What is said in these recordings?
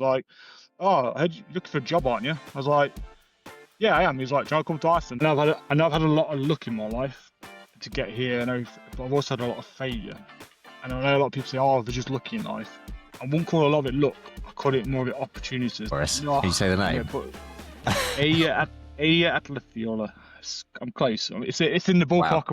like, "Oh, I heard you looking for a job, aren't you?" I was like, "Yeah, I am." He's like, "Do you want to come to Iceland?" And I know I've had a lot of luck in my life to get here, but I've also had a lot of failure. And I know a lot of people say, "Oh, they're just lucky in life." I wouldn't call a lot of it luck. I call it more of it opportunities. Boris, can you say the name? Yeah, Atlethiola. I'm close. It's in the ballpark. Wow.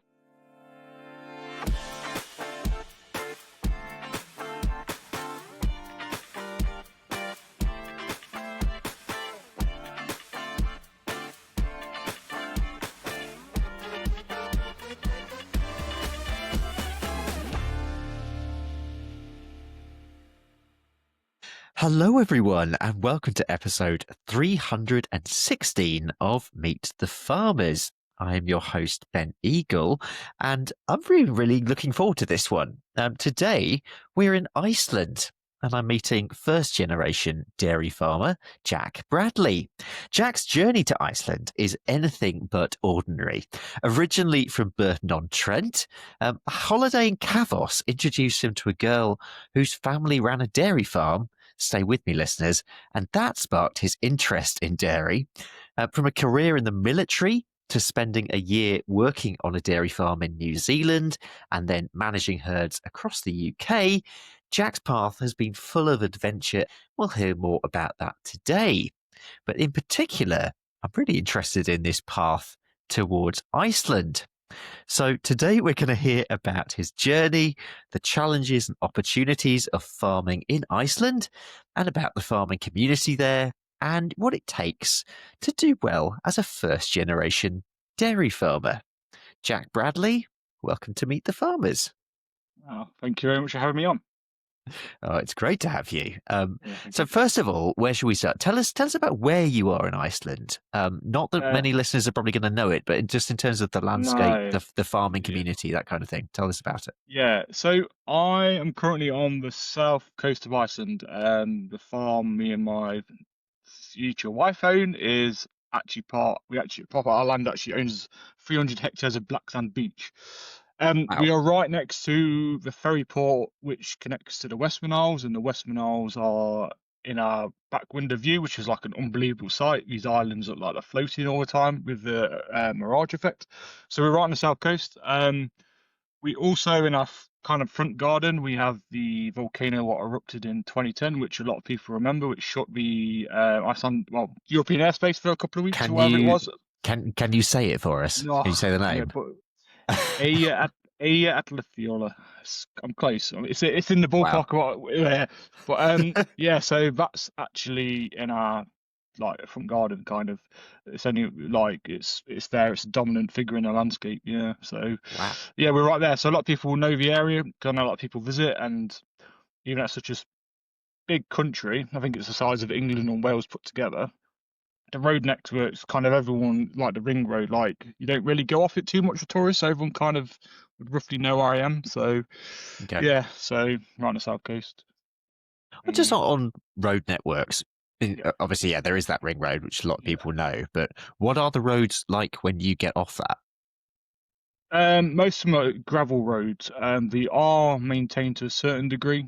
Hello, everyone, and welcome to episode 316 of Meet the Farmers. I am your host, Ben Eagle, and I'm really looking forward to this one. Today, we're in Iceland, and I'm meeting first-generation dairy farmer Jack Bradley. Jack's journey to Iceland is anything but ordinary. Originally from Burton-on-Trent, a holiday in Kavos introduced him to a girl whose family ran a dairy farm. Stay with me, listeners. And that sparked his interest in dairy. From a career in the military to spending a year working on a dairy farm in New Zealand and then managing herds across the UK, Jack's path has been full of adventure. We'll hear more about that today. But in particular, I'm really interested in this path towards Iceland. So today we're going to hear about his journey, the challenges and opportunities of farming in Iceland, and about the farming community there, and what it takes to do well as a first-generation dairy farmer. Jack Bradley, welcome to Meet the Farmers. Oh, thank you very much for having me on. Oh, it's great to have you. So first of all, where should we start? Tell us about where you are in Iceland. Not that many listeners are probably going to know it, but just in terms of the landscape, the farming community, that kind of thing. Tell us about it. Yeah, so I am currently on the south coast of Iceland. The farm me and my future wife own is actually part of our land actually owns 300 hectares of black sand beach. Wow. We are right next to the ferry port, which connects to the Westman Isles, and the Westman Isles are in our back window view, which is like an unbelievable sight. These islands look like they're floating all the time with the mirage effect. So we're right on the south coast. We also, in our kind of front garden, we have the volcano what erupted in 2010, which a lot of people remember, which shut the European airspace for a couple of weeks, or whatever it was. Can you say it for us? No, can you say the name? Yeah, Atlethiola. I'm close. It's in the ballpark. Wow. But yeah, so that's actually in our front garden kind of. It's only it's there. It's a dominant figure in the landscape. Yeah. So wow. Yeah, we're right there. So a lot of people know the area. I know a lot of people visit, and even at such a big country, I think it's the size of England and Wales put together. The road network's kind of everyone, like the ring road, you don't really go off it too much for tourists, so everyone kind of would roughly know where I am. So yeah, so right on the south coast. Well, just on road networks, obviously, yeah, there is that ring road, which a lot of people know, but what are the roads like when you get off that? Most of them are gravel roads. They are maintained to a certain degree.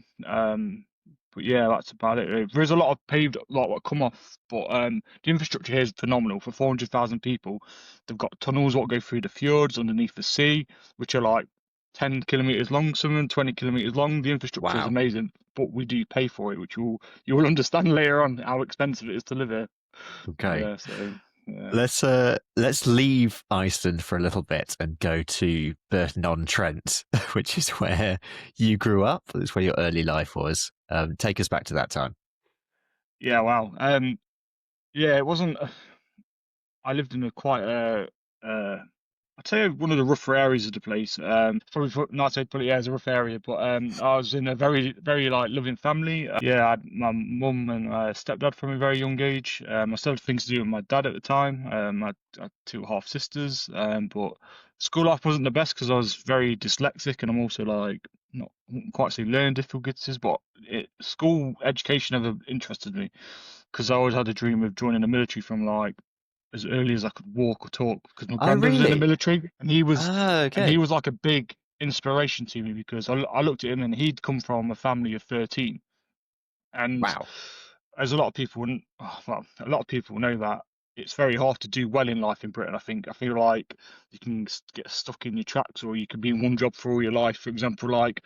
But yeah, that's about it. There's a lot of paved, what come off, but the infrastructure here is phenomenal. For 400,000 people, they've got tunnels what go through the fjords underneath the sea, which are like 10 kilometers long, some of them 20 kilometers long. The infrastructure is amazing, but we do pay for it, which you will understand later on how expensive it is to live here. Okay. Yeah, so. Yeah. Let's leave Iceland for a little bit and go to Burton-on-Trent, which is where you grew up. That's where your early life was. Take us back to that time. Yeah, wow. Yeah, it wasn't. I lived in I'd say one of the rougher areas of the place. Probably not say put it as a rough area, but I was in a very, very loving family. Yeah, I had my mum and stepdad from a very young age. I still had things to do with my dad at the time. I had two half sisters. But school life wasn't the best because I was very dyslexic, and I'm also not quite say learning difficulties, but school education never interested me because I always had a dream of joining the military from as early as I could walk or talk, because my granddad was in the military, and he was like a big inspiration to me because I looked at him and he'd come from a family of 13, and as a lot of people, well, a lot of people know that it's very hard to do well in life in Britain. I feel like you can get stuck in your tracks, or you can be in one job for all your life. For example, like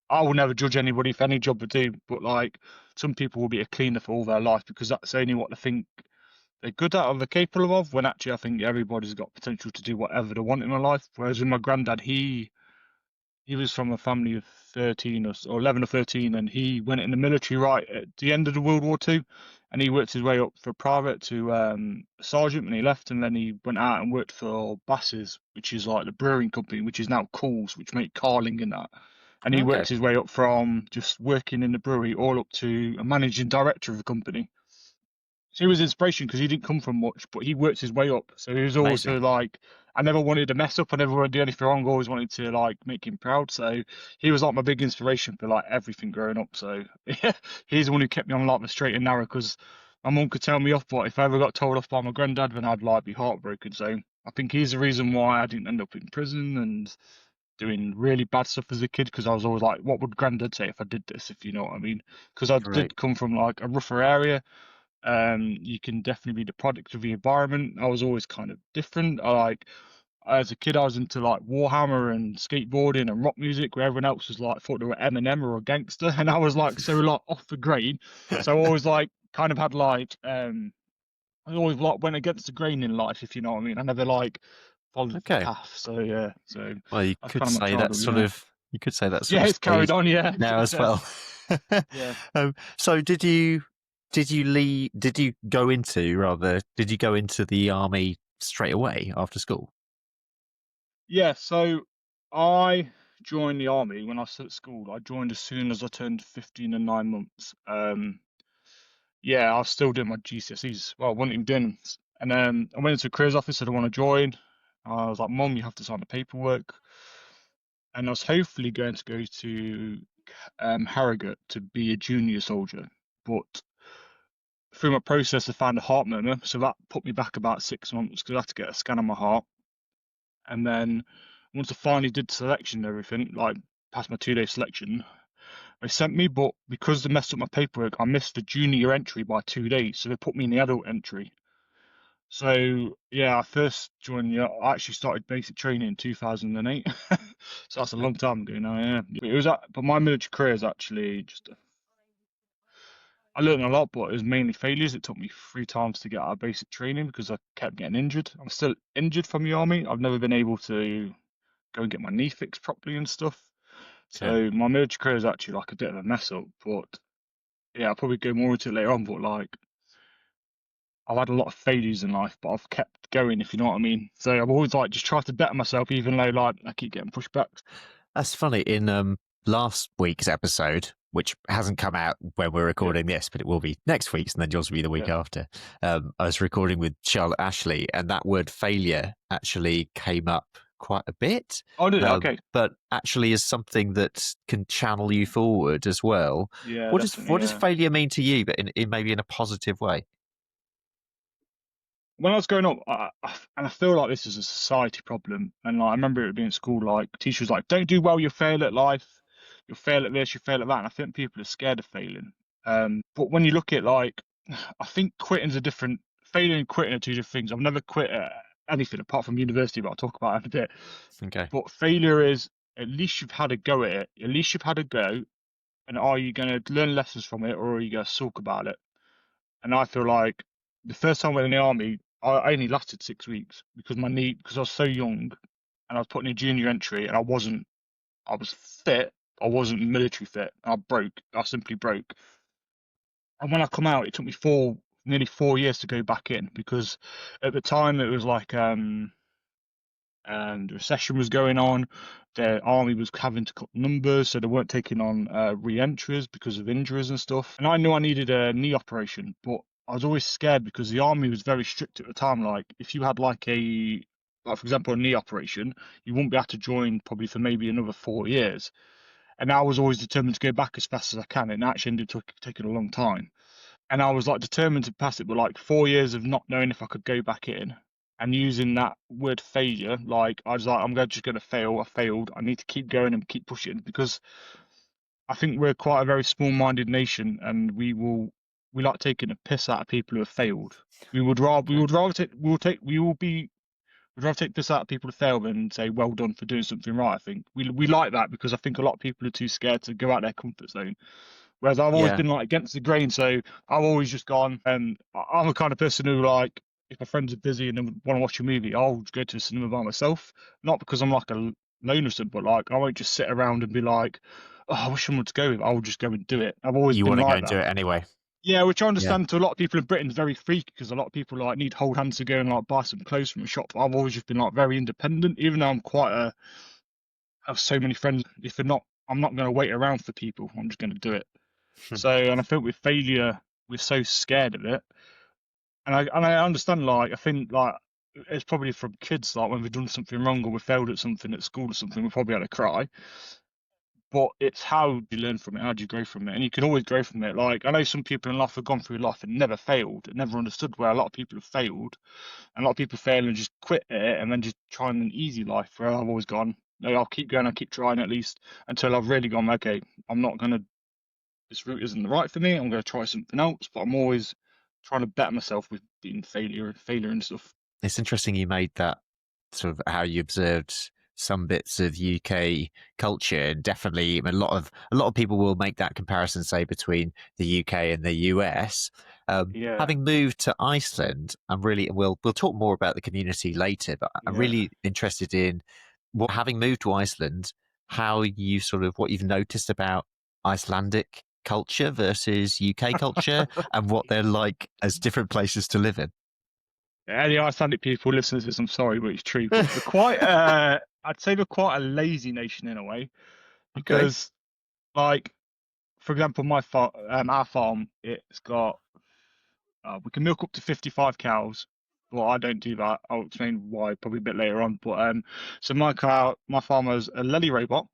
I will never judge anybody for any job they do, but like some people will be a cleaner for all their life because that's only what they think they're good at or they're capable of. When actually, I think everybody's got potential to do whatever they want in their life. Whereas with my granddad, he was from a family of 13 or 11 or 13, and he went in the military right at the end of the World War II, and he worked his way up for private to sergeant when he left, and then he went out and worked for Bass's, which is like the brewing company, which is now Coles, which make Carling and that. And he Okay. worked his way up from just working in the brewery all up to a managing director of the company. So he was inspiration because he didn't come from much, but he worked his way up. So he was Amazing. also like, I never wanted to mess up. I never wanted to do anything wrong. I always wanted to like make him proud. So he was like my big inspiration for like everything growing up. So yeah, he's the one who kept me on like the straight and narrow because my mum could tell me off, but if I ever got told off by my granddad, then I'd like be heartbroken. So I think he's the reason why I didn't end up in prison and doing really bad stuff as a kid because I was always like, what would granddad say if I did this, if you know what I mean? Because I Great. did come from like a rougher area. You can definitely be the product of the environment. I was always kind of different. I like as a kid, I was into like Warhammer and skateboarding and rock music, where everyone else was like thought they were Eminem or a gangster, and I was like so like off the grain. So I always like kind of had like I always like went against the grain in life, if you know what I mean. I never like followed the Okay. path. So yeah, so Well, you that's could kind of my say that childhood. sort Yeah, of you could say that sort yeah, of it's carried stays on. Yeah, now as yeah, well. yeah. So did you go into the army straight away after school? Yeah, so I joined the army when I was at school. I joined as soon as I turned 15 and 9 months. Yeah, I was still doing my GCSEs. Well, I wasn't even doing them. And I went into a careers office, said I want to join. I was like, Mum, you have to sign the paperwork. And I was hopefully going to go to Harrogate to be a junior soldier. But through my process, I found a heart murmur. So that put me back about 6 months because I had to get a scan on my heart. And then once I finally did selection and everything, like passed my 2 day selection, they sent me, but because they messed up my paperwork, I missed the junior entry by 2 days. So they put me in the adult entry. So yeah, I first joined, I actually started basic training in 2008. So that's a long time ago now, yeah. But my military career is actually just, I learned a lot, but it was mainly failures. It took me 3 times to get out of basic training because I kept getting injured. I'm still injured from the army. I've never been able to go and get my knee fixed properly and stuff. Okay. So my military career is actually like a bit of a mess up. But yeah, I'll probably go more into it later on. But like, I've had a lot of failures in life, but I've kept going, if you know what I mean. So I've always like just tried to better myself, even though like I keep getting pushed back. That's funny. In last week's episode, which hasn't come out when we're Yeah, recording this, but it will be next week's, and then yours will be the week yeah. after. I was recording with Charlotte Ashley, and that word failure actually came up quite a bit, Oh, did it? Okay. but actually is something that can channel you forward as well. Yeah, What does definitely. failure mean to you, but in maybe in a positive way? When I was growing up, and I feel like this is a society problem. And like, I remember it being at school, like teachers like, don't do well, you'll fail at life, you'll fail at this, you'll fail at that. And I think people are scared of failing. But when you look at like, I think quitting's a different, failing and quitting are two different things. I've never quit at anything apart from university, but I'll talk about it in a bit. Okay. But failure is at least you've had a go at it. At least you've had a go. And are you going to learn lessons from it or are you going to sulk about it? And I feel like the first time I went in the army, I only lasted 6 weeks because my knee, because I was so young and I was put in a junior entry and I was fit, I wasn't military fit. I broke, I simply broke. And when I come out, it took me nearly 4 years to go back in because at the time it was like, and the recession was going on. The army was having to cut numbers, so they weren't taking on re-entries because of injuries and stuff. And I knew I needed a knee operation, but I was always scared because the army was very strict at the time. Like if you had like for example, a knee operation, you wouldn't be able to join probably for maybe another 4 years. And I was always determined to go back as fast as I can, and it actually ended up taking a long time. And I was like determined to pass it, but like 4 years of not knowing if I could go back in and using that word failure, like I was like, just gonna fail. I failed. I need to keep going and keep pushing because I think we're quite a very small-minded nation, and we will. we like taking a piss out of people who have failed. Okay. We'd rather take piss out of people who fail than say well done for doing something right. I think we like that because I think a lot of people are too scared to go out their comfort zone. Whereas I've always Yeah. been like against the grain, so I've always just gone. I'm the kind of person who like if my friends are busy and they want to watch a movie, I'll just go to the cinema by myself. Not because I'm like a loner, or something, but like I won't just sit around and be like, oh, I wish someone to go with. I'll just go and do it. I've always You been want to go like and do that. it anyway. Yeah, which I Yeah. understand to a lot of people in Britain is very freaky because a lot of people like need hold hands to go and like buy some clothes from a shop. I've always just been like very independent, even though have so many friends. If they're not, I'm not going to wait around for people. I'm just going to do it. So, and I think with failure, we're so scared of it. And I understand, like, I think, like, it's probably from kids, like, when we've done something wrong or we failed at something at school or something, we probably had a cry. But it's how you learn from it, how do you grow from it? And you can always grow from it. Like, I know some people in life have gone through life and never failed, and never understood where a lot of people have failed. And a lot of people fail and just quit it and then just try an easy life where I've always gone, no, I'll keep going, I'll keep trying at least until I've really gone, okay, I'm not going to this route isn't right for me. I'm going to try something else, but I'm always trying to better myself with being failure and stuff. It's interesting you made that sort of how you observed some bits of UK culture, and definitely a lot of people will make that comparison, say, between the UK and the US. Yeah, Having moved to Iceland, I'm really we'll talk more about the community later, but I'm yeah. really interested in what having moved to Iceland, how you sort of what you've noticed about Icelandic culture versus UK culture, and what they're like as different places to live in. Any Icelandic people listen to this, I'm sorry, but it's true. But we're quite, I'd say we're quite a lazy nation in a way Okay. because, like, for example, our farm, it's got, we can milk up to 55 cows. Well, I don't do that. I'll explain why probably a bit later on. But so my farm has a Lely robot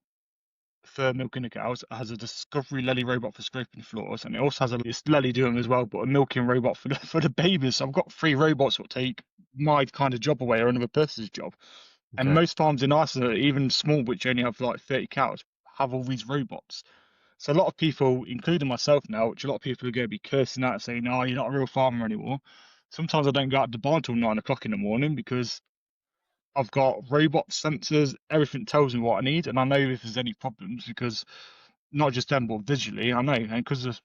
for milking the cows. It has a Discovery Lely robot for scraping floors, and it also has a it's Lely doing as well, but a milking robot for for the babies. So I've got three robots that take my kind of job away or another person's job. And Okay. most farms in Iceland, even small, which only have like 30 cows, have all these robots. So a lot of people, including myself now, which a lot of people are going to be cursing out saying, "No, you're not a real farmer anymore." Sometimes I don't go out the barn till 9 o'clock in the morning because I've got robot sensors. Everything tells me what I need, and I know if there's any problems because not just them, but visually, I know. And because the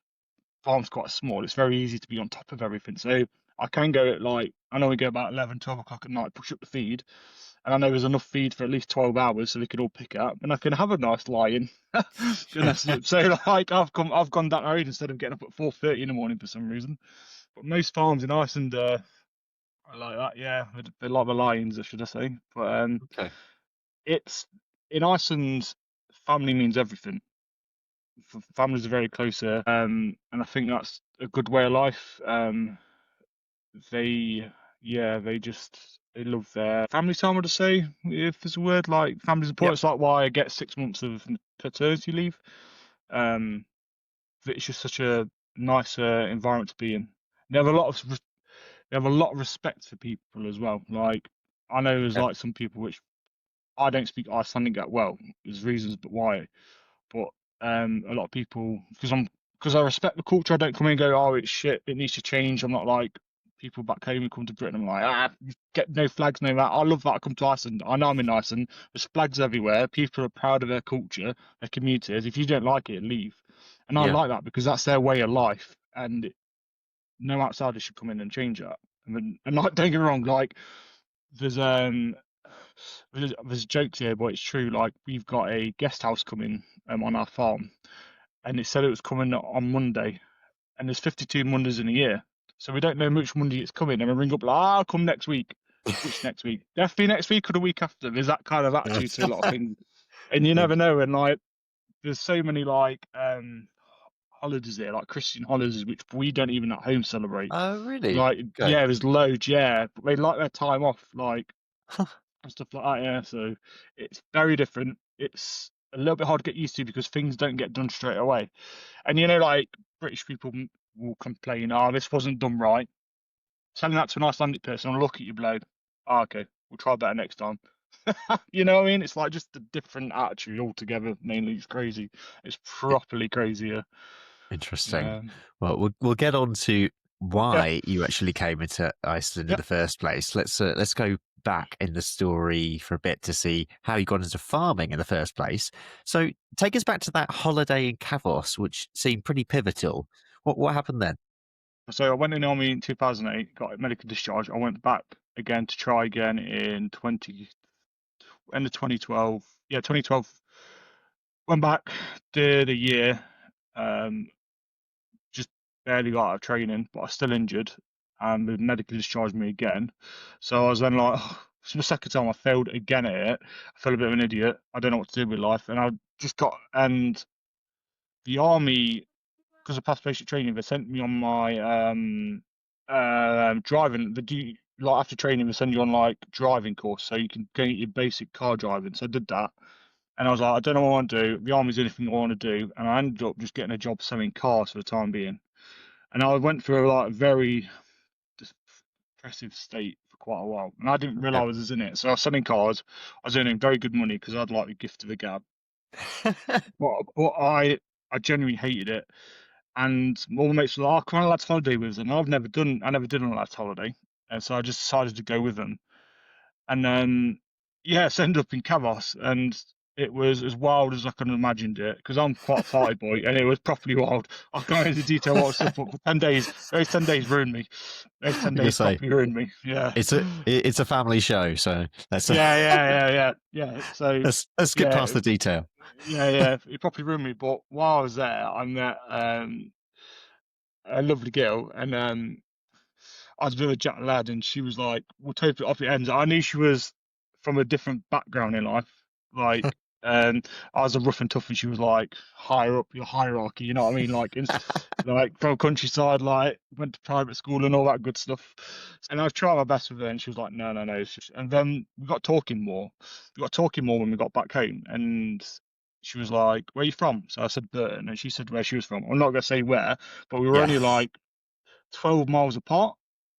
farm's quite small, it's very easy to be on top of everything. So I can go at like, I know we go about 11, 12 o'clock at night, push up the feed, and I know there's enough feed for at least 12 hours so they could all pick it up, and I can have a nice lie-in. So like I've gone that road instead of getting up at 4:30 in the morning for some reason. But most farms in Iceland are like that, yeah. They're like the lions, should I say. But Okay. it's in Iceland, family means everything. Families are very close here, and I think that's a good way of life. They, yeah, they love their family time. Would I say, if there's a word like family's important, Yep. it's like why I get 6 months of paternity leave. Um, it's just such a nice environment to be in. They have a lot of they have a lot of respect for people as well. Like I know there's Okay. like some people which I don't speak Icelandic that well. There's reasons, but why? But a lot of people because I respect the culture. I don't come in and go, oh, it's shit. It needs to change. I'm not like people back home who come to Britain. I'm like, get no flags, no that. I love that. I come to Iceland. I know I'm in Iceland. There's flags everywhere. People are proud of their culture, their communities. If you don't like it, leave. And I Yeah. like that because that's their way of life, and no outsider should come in and change that. And like, don't get me wrong, like there's jokes here, but it's true. Like we've got a guest house coming on our farm, and it said it was coming on Monday, and there's 52 Mondays in a year, so we don't know which Monday it's coming. And we ring up like, I'll come next week. Which next week? Definitely next week or the week after. There's that kind of attitude to a lot of things, and you never know. And like, there's so many like holidays there, like Christian holidays, which we don't even at home celebrate. Oh, really? Like, Okay. yeah, there's loads, yeah, but they like their time off, like and stuff like that. Yeah, so it's very different. It's a little bit hard to get used to because things don't get done straight away. And you know, like British people will complain, "Oh, this wasn't done right." Telling that to an Icelandic person, I'll look at you, bloke. Oh, okay, we'll try better next time. You know what I mean? It's like just a different attitude altogether. Mainly, it's crazy. It's properly crazy. Yeah. Interesting. Um, Well, we'll get on to yeah, why you actually came into Iceland in yeah. the first place. Let's go back in the story for a bit to see how you got into farming in the first place. So take us back to that holiday in Kavos, which seemed pretty pivotal. What happened then? So I went in the army in 2008, got a medical discharge. I went back again to try again in 20, end of 2012. Yeah, 2012. Went back, did a year, um, just barely got out of training, but I was still injured, and they medically discharged me again. So I was then like, it's the second time I failed again at it. I felt a bit of an idiot. I don't know what to do with life, and I just got and the army, because of past basic training, they sent me on my driving. They do like after training, they send you on like driving course so you can get your basic car driving. So I did that, and I was like, I don't know what I want to do. The army's anything I want to do, and I ended up just getting a job selling cars for the time being. And I went through like a very depressive state for quite a while, and I didn't realize Yeah. I was in it. So I was selling cars. I was earning very good money because I'd like the gift of the gab. But I genuinely hated it. And all my mates were like, "Oh, come on a lad's holiday with us." And I never did on a lad's holiday. And so I just decided to go with them. And yeah, so I ended up in Kavos, and it was as wild as I could have imagined it, because I'm quite a party boy, and it was properly wild. I can't go into detail what was up, but for 10 days, those 10 days ruined me. Those 10 I'm gonna days say properly ruined me. Yeah. it's a family show, so let's Yeah. So, let's skip past yeah, the detail. yeah, it properly ruined me. But while I was there, I met a lovely girl, and I was with a Jack lad, and she was like, "We'll take it off the ends." I knew she was from a different background in life. Like, I was a rough and tough, and she was like higher up your hierarchy. You know what I mean? Like from countryside, like went to private school and all that good stuff. And I was trying my best with her, and she was like, "No, no, no." And then we got talking more. We got talking more when we got back home, and she was like, "Where are you from?" So I said Burton, and she said where she was from. I'm not gonna say where, but we were Yeah. only like 12 miles apart.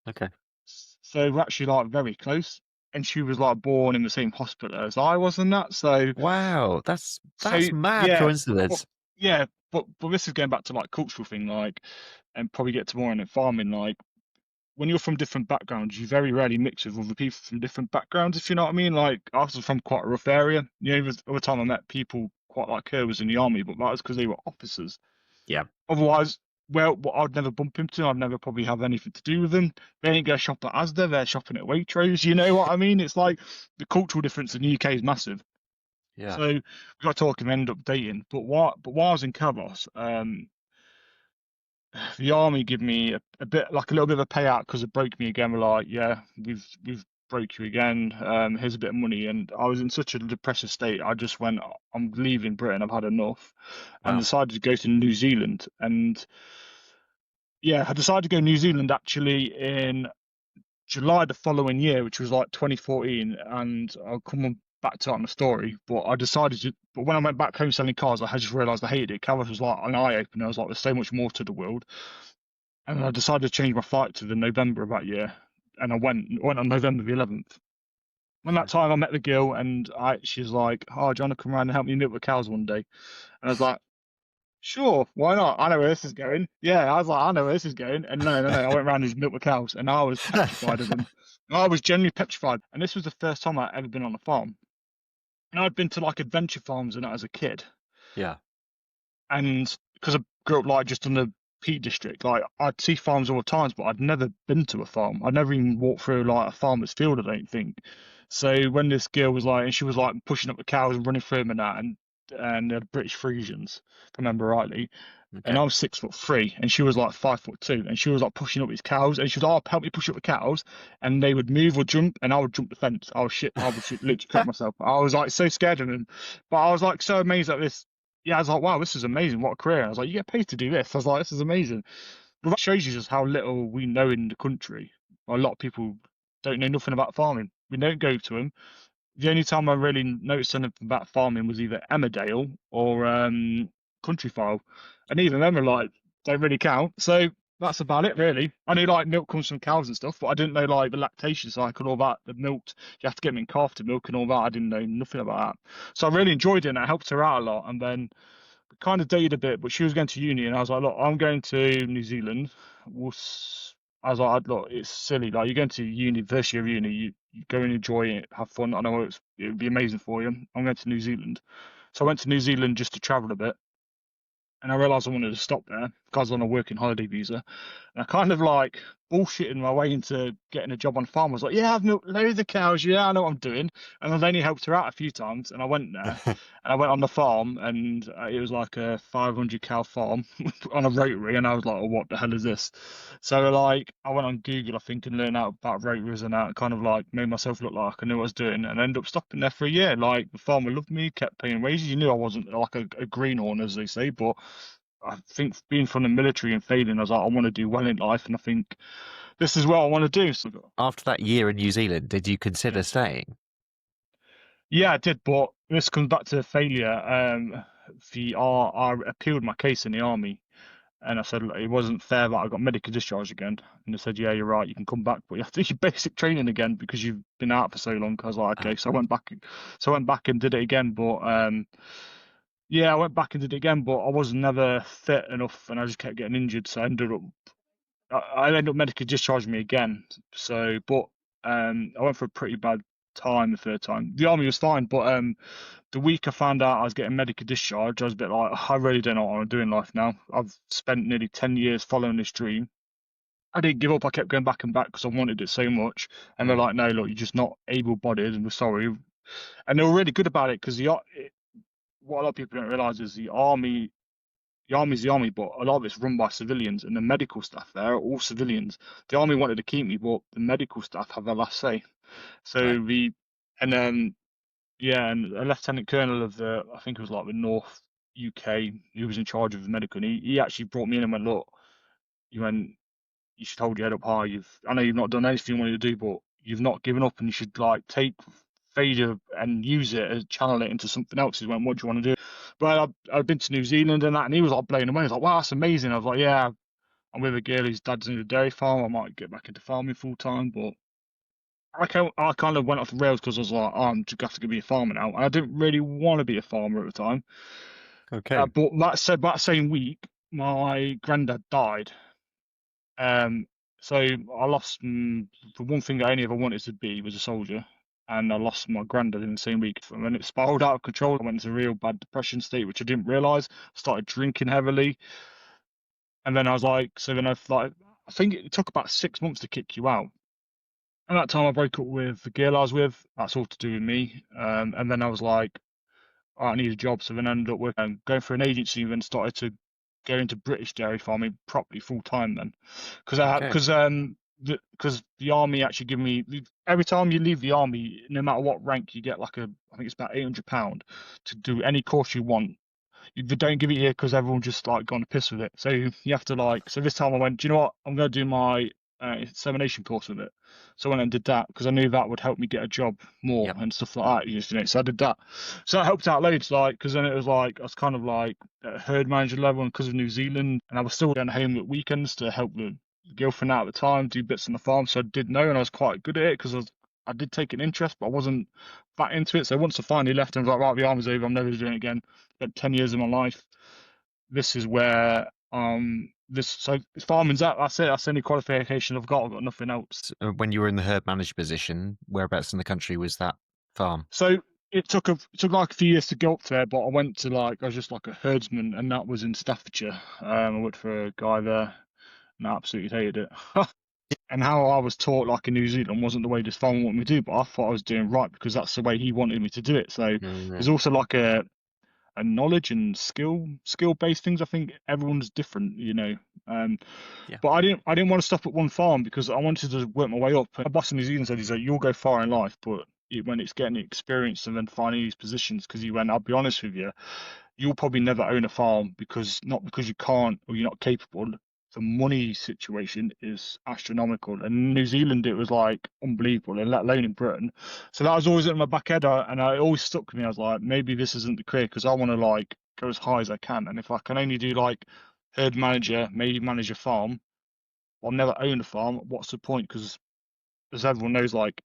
Okay. So we're actually like very close. And she was like born in the same hospital as I was and that. Wow, So that's mad yeah, but coincidence. yeah, but this is going back to like cultural thing, like, and probably get to more in it farming. Like when you're from different backgrounds, you very rarely mix with other people from different backgrounds, if you know what I mean. Like I was from quite a rough area. You know, the other time I met people quite like her was in the army, but that was because they were officers. Yeah. Otherwise, well, I'd never bump into. I'd never probably have anything to do with them. They ain't gonna shop at Asda. They're shopping at Waitrose. You know what I mean? It's like the cultural difference in the UK is massive. Yeah. So we got talking, and ended up dating. But while I was in Kavos, the army give me a bit like a little bit of a payout because it broke me again. We're like, yeah, we've broke you again. Here's a bit of money, and I was in such a depressive state. I just went, I'm leaving Britain. I've had enough, and Wow. decided to go to New Zealand. And yeah, I decided to go to New Zealand actually in July the following year, which was like 2014, and I'll come on back to that in the story. But I decided to. But when I went back home selling cars, I had just realised I hated it. Kavos was like an eye opener. I was like, there's so much more to the world, and I decided to change my flight to the November of that year, and I went on November the 11th. When that time I met the girl, and she's like, "Oh, do you want to come around and help me milk the cows one day?" And I was like, "Sure, why not? I know where this is going." Yeah, I was like, "I know where this is going." And no, no, no, I went around and milked the cows, and I was petrified of them. I was genuinely petrified. And this was the first time I'd ever been on a farm. And I'd been to like adventure farms and that as a kid. Yeah. And because I grew up like just in the Peak District, like I'd see farms all the times, but I'd never been to a farm. I'd never even walked through like a farmer's field, I don't think. So when this girl was like, and she was like pushing up the cows and running through them and that, and they had British Friesians, if I remember rightly. And Okay. I was 6'3", and she was like 5'2", and she was like pushing up these cows, and she was, "Oh, help me push up the cows," and they would move or jump, and I would jump the fence. I would literally crap myself. I was like so scared of them, but I was like so amazed at this. Yeah, I was like, wow, this is amazing. What a career. I was like, you get paid to do this. I was like, this is amazing. But that shows you just how little we know in the country. A lot of people don't know nothing about farming. We don't go to them. The only time I really noticed anything about farming was either Emmerdale or Countryfile, and even them are like don't really count. So that's about it, really. I knew like milk comes from cows and stuff, but I didn't know like the lactation cycle, all that. The milk you have to get them in calf to milk and all that. I didn't know nothing about that. So I really enjoyed it, and it helped her out a lot. And then kind of dated a bit, but she was going to uni, and I was like, look, I'm going to New Zealand. I was like, look, it's silly. Like, you're going to uni, first year of uni, you go and enjoy it, have fun. I know it would be amazing for you. I'm going to New Zealand. So I went to New Zealand just to travel a bit, and I realised I wanted to stop there because I was on a working holiday visa. And I kind of like bullshitting my way into getting a job on farm. I was like, yeah, I've milked loads of cows. Yeah, I know what I'm doing. And I've only helped her out a few times. And I went there and I went on the farm, and it was like a 500 cow farm on a rotary. And I was like, oh, what the hell is this? So like I went on Google, I think, and learned out about rotaries and that, kind of like made myself look like I knew what I was doing, and I ended up stopping there for a year. Like the farmer loved me, kept paying wages. You knew I wasn't like a greenhorn, as they say, but I think being from the military and failing, I was like, I want to do well in life, and I think this is what I want to do. So, After that year in New Zealand, did you consider yeah, staying? yeah, I did, but this comes back to failure. I appealed my case in the army, and I said, look, it wasn't fair that I got medical discharge again. And they said, yeah, you're right, you can come back, but you have to do your basic training again because you've been out for so long. I was like, Uh, okay, so I went back and did it again, but yeah, I went back and did it again, but I was never fit enough, and I just kept getting injured, so I ended up medically discharging me again. So, but I went for a pretty bad time the third time. The army was fine, but the week I found out I was getting medical discharged, I was a bit like, I really don't know what I'm doing in life now. I've spent nearly 10 years following this dream. I didn't give up. I kept going back and back because I wanted it so much. And they're mm, like, no, look, you're just not able-bodied, and we're sorry. And they were really good about it because what a lot of people don't realize is the army's the army, but a lot of it's run by civilians, and the medical staff there are all civilians. The army wanted to keep me, but the medical staff have the last say. right. So and then yeah, and a lieutenant colonel of I think it was like the North UK, who was in charge of the medical, and he actually brought me in and went, look, you went, you should hold your head up high. I know you've not done anything you wanted to do, but you've not given up, and you should like take failure and use it and channel it into something else. He went, what do you want to do? But I've been to New Zealand and that, and he was like blown away. He was like, wow, that's amazing. I was like, yeah, I'm with a girl whose dad's in a dairy farm. I might get back into farming full time, but I kind of went off the rails because I was like, oh, I'm just have to be a farmer now. And I didn't really want to be a farmer at the time. Okay. But that said, that same week, my granddad died. Um, so I lost the one thing I only ever wanted to be was a soldier, and I lost my granddad in the same week. And when it spiraled out of control, I went into a real bad depression state, which I didn't realize. Started drinking heavily, and then I was like, so then I think it took about 6 months to kick you out. At that time, I broke up with the girl I was with. That's all to do with me. And then I was like, oh, I need a job. So then I ended up going for an agency, and then started to go into British dairy farming properly full time then, Okay. because the army actually give me every time you leave the army, no matter what rank, you get like I think it's about £800 to do any course you want. They don't give it here because everyone just like gone to piss with it. So you have to like. So this time I went, do you know what? I'm going to do my insemination course with it. So I went and did that because I knew that would help me get a job more Yep. and stuff like that. You know, so I did that. So that helped out loads, like because then it was like I was kind of like at herd manager level, and because of New Zealand, and I was still going home at weekends to help the girlfriend out at the time, do bits on the farm. So I did know, and I was quite good at it because I did take an interest, but I wasn't that into it. So once I finally left, and was like, right, the army's over. I'm never doing it again. Spent 10 years of my life. This is where this so farming's that. That's it. That's the only qualification I've got. I've got nothing else. When you were in the herd manager position, whereabouts in the country was that farm? So it took like a few years to go up there, but I went to like I was just like a herdsman, and that was in Staffordshire. I worked for a guy there, and I absolutely hated it. And how I was taught, like in New Zealand, wasn't the way this farmer wanted me to do, but I thought I was doing right because that's the way he wanted me to do it. So Mm, there's also like a knowledge and skill based things. I think everyone's different, you know. Um, yeah. but I didn't want to stop at one farm because I wanted to work my way up. My boss in New Zealand said, he's like, you'll go far in life, but when it's getting experience and then finding these positions, because he went, I'll be honest with you, you'll probably never own a farm because not because you can't or you're not capable. The money situation is astronomical. And in New Zealand, it was like unbelievable, and let alone in Britain. So that was always in my back head, and it always stuck with me. I was like, maybe this isn't the career because I want to like go as high as I can. And if I can only do like herd manager, maybe manage a farm, I'll never own a farm. What's the point? Because as everyone knows, like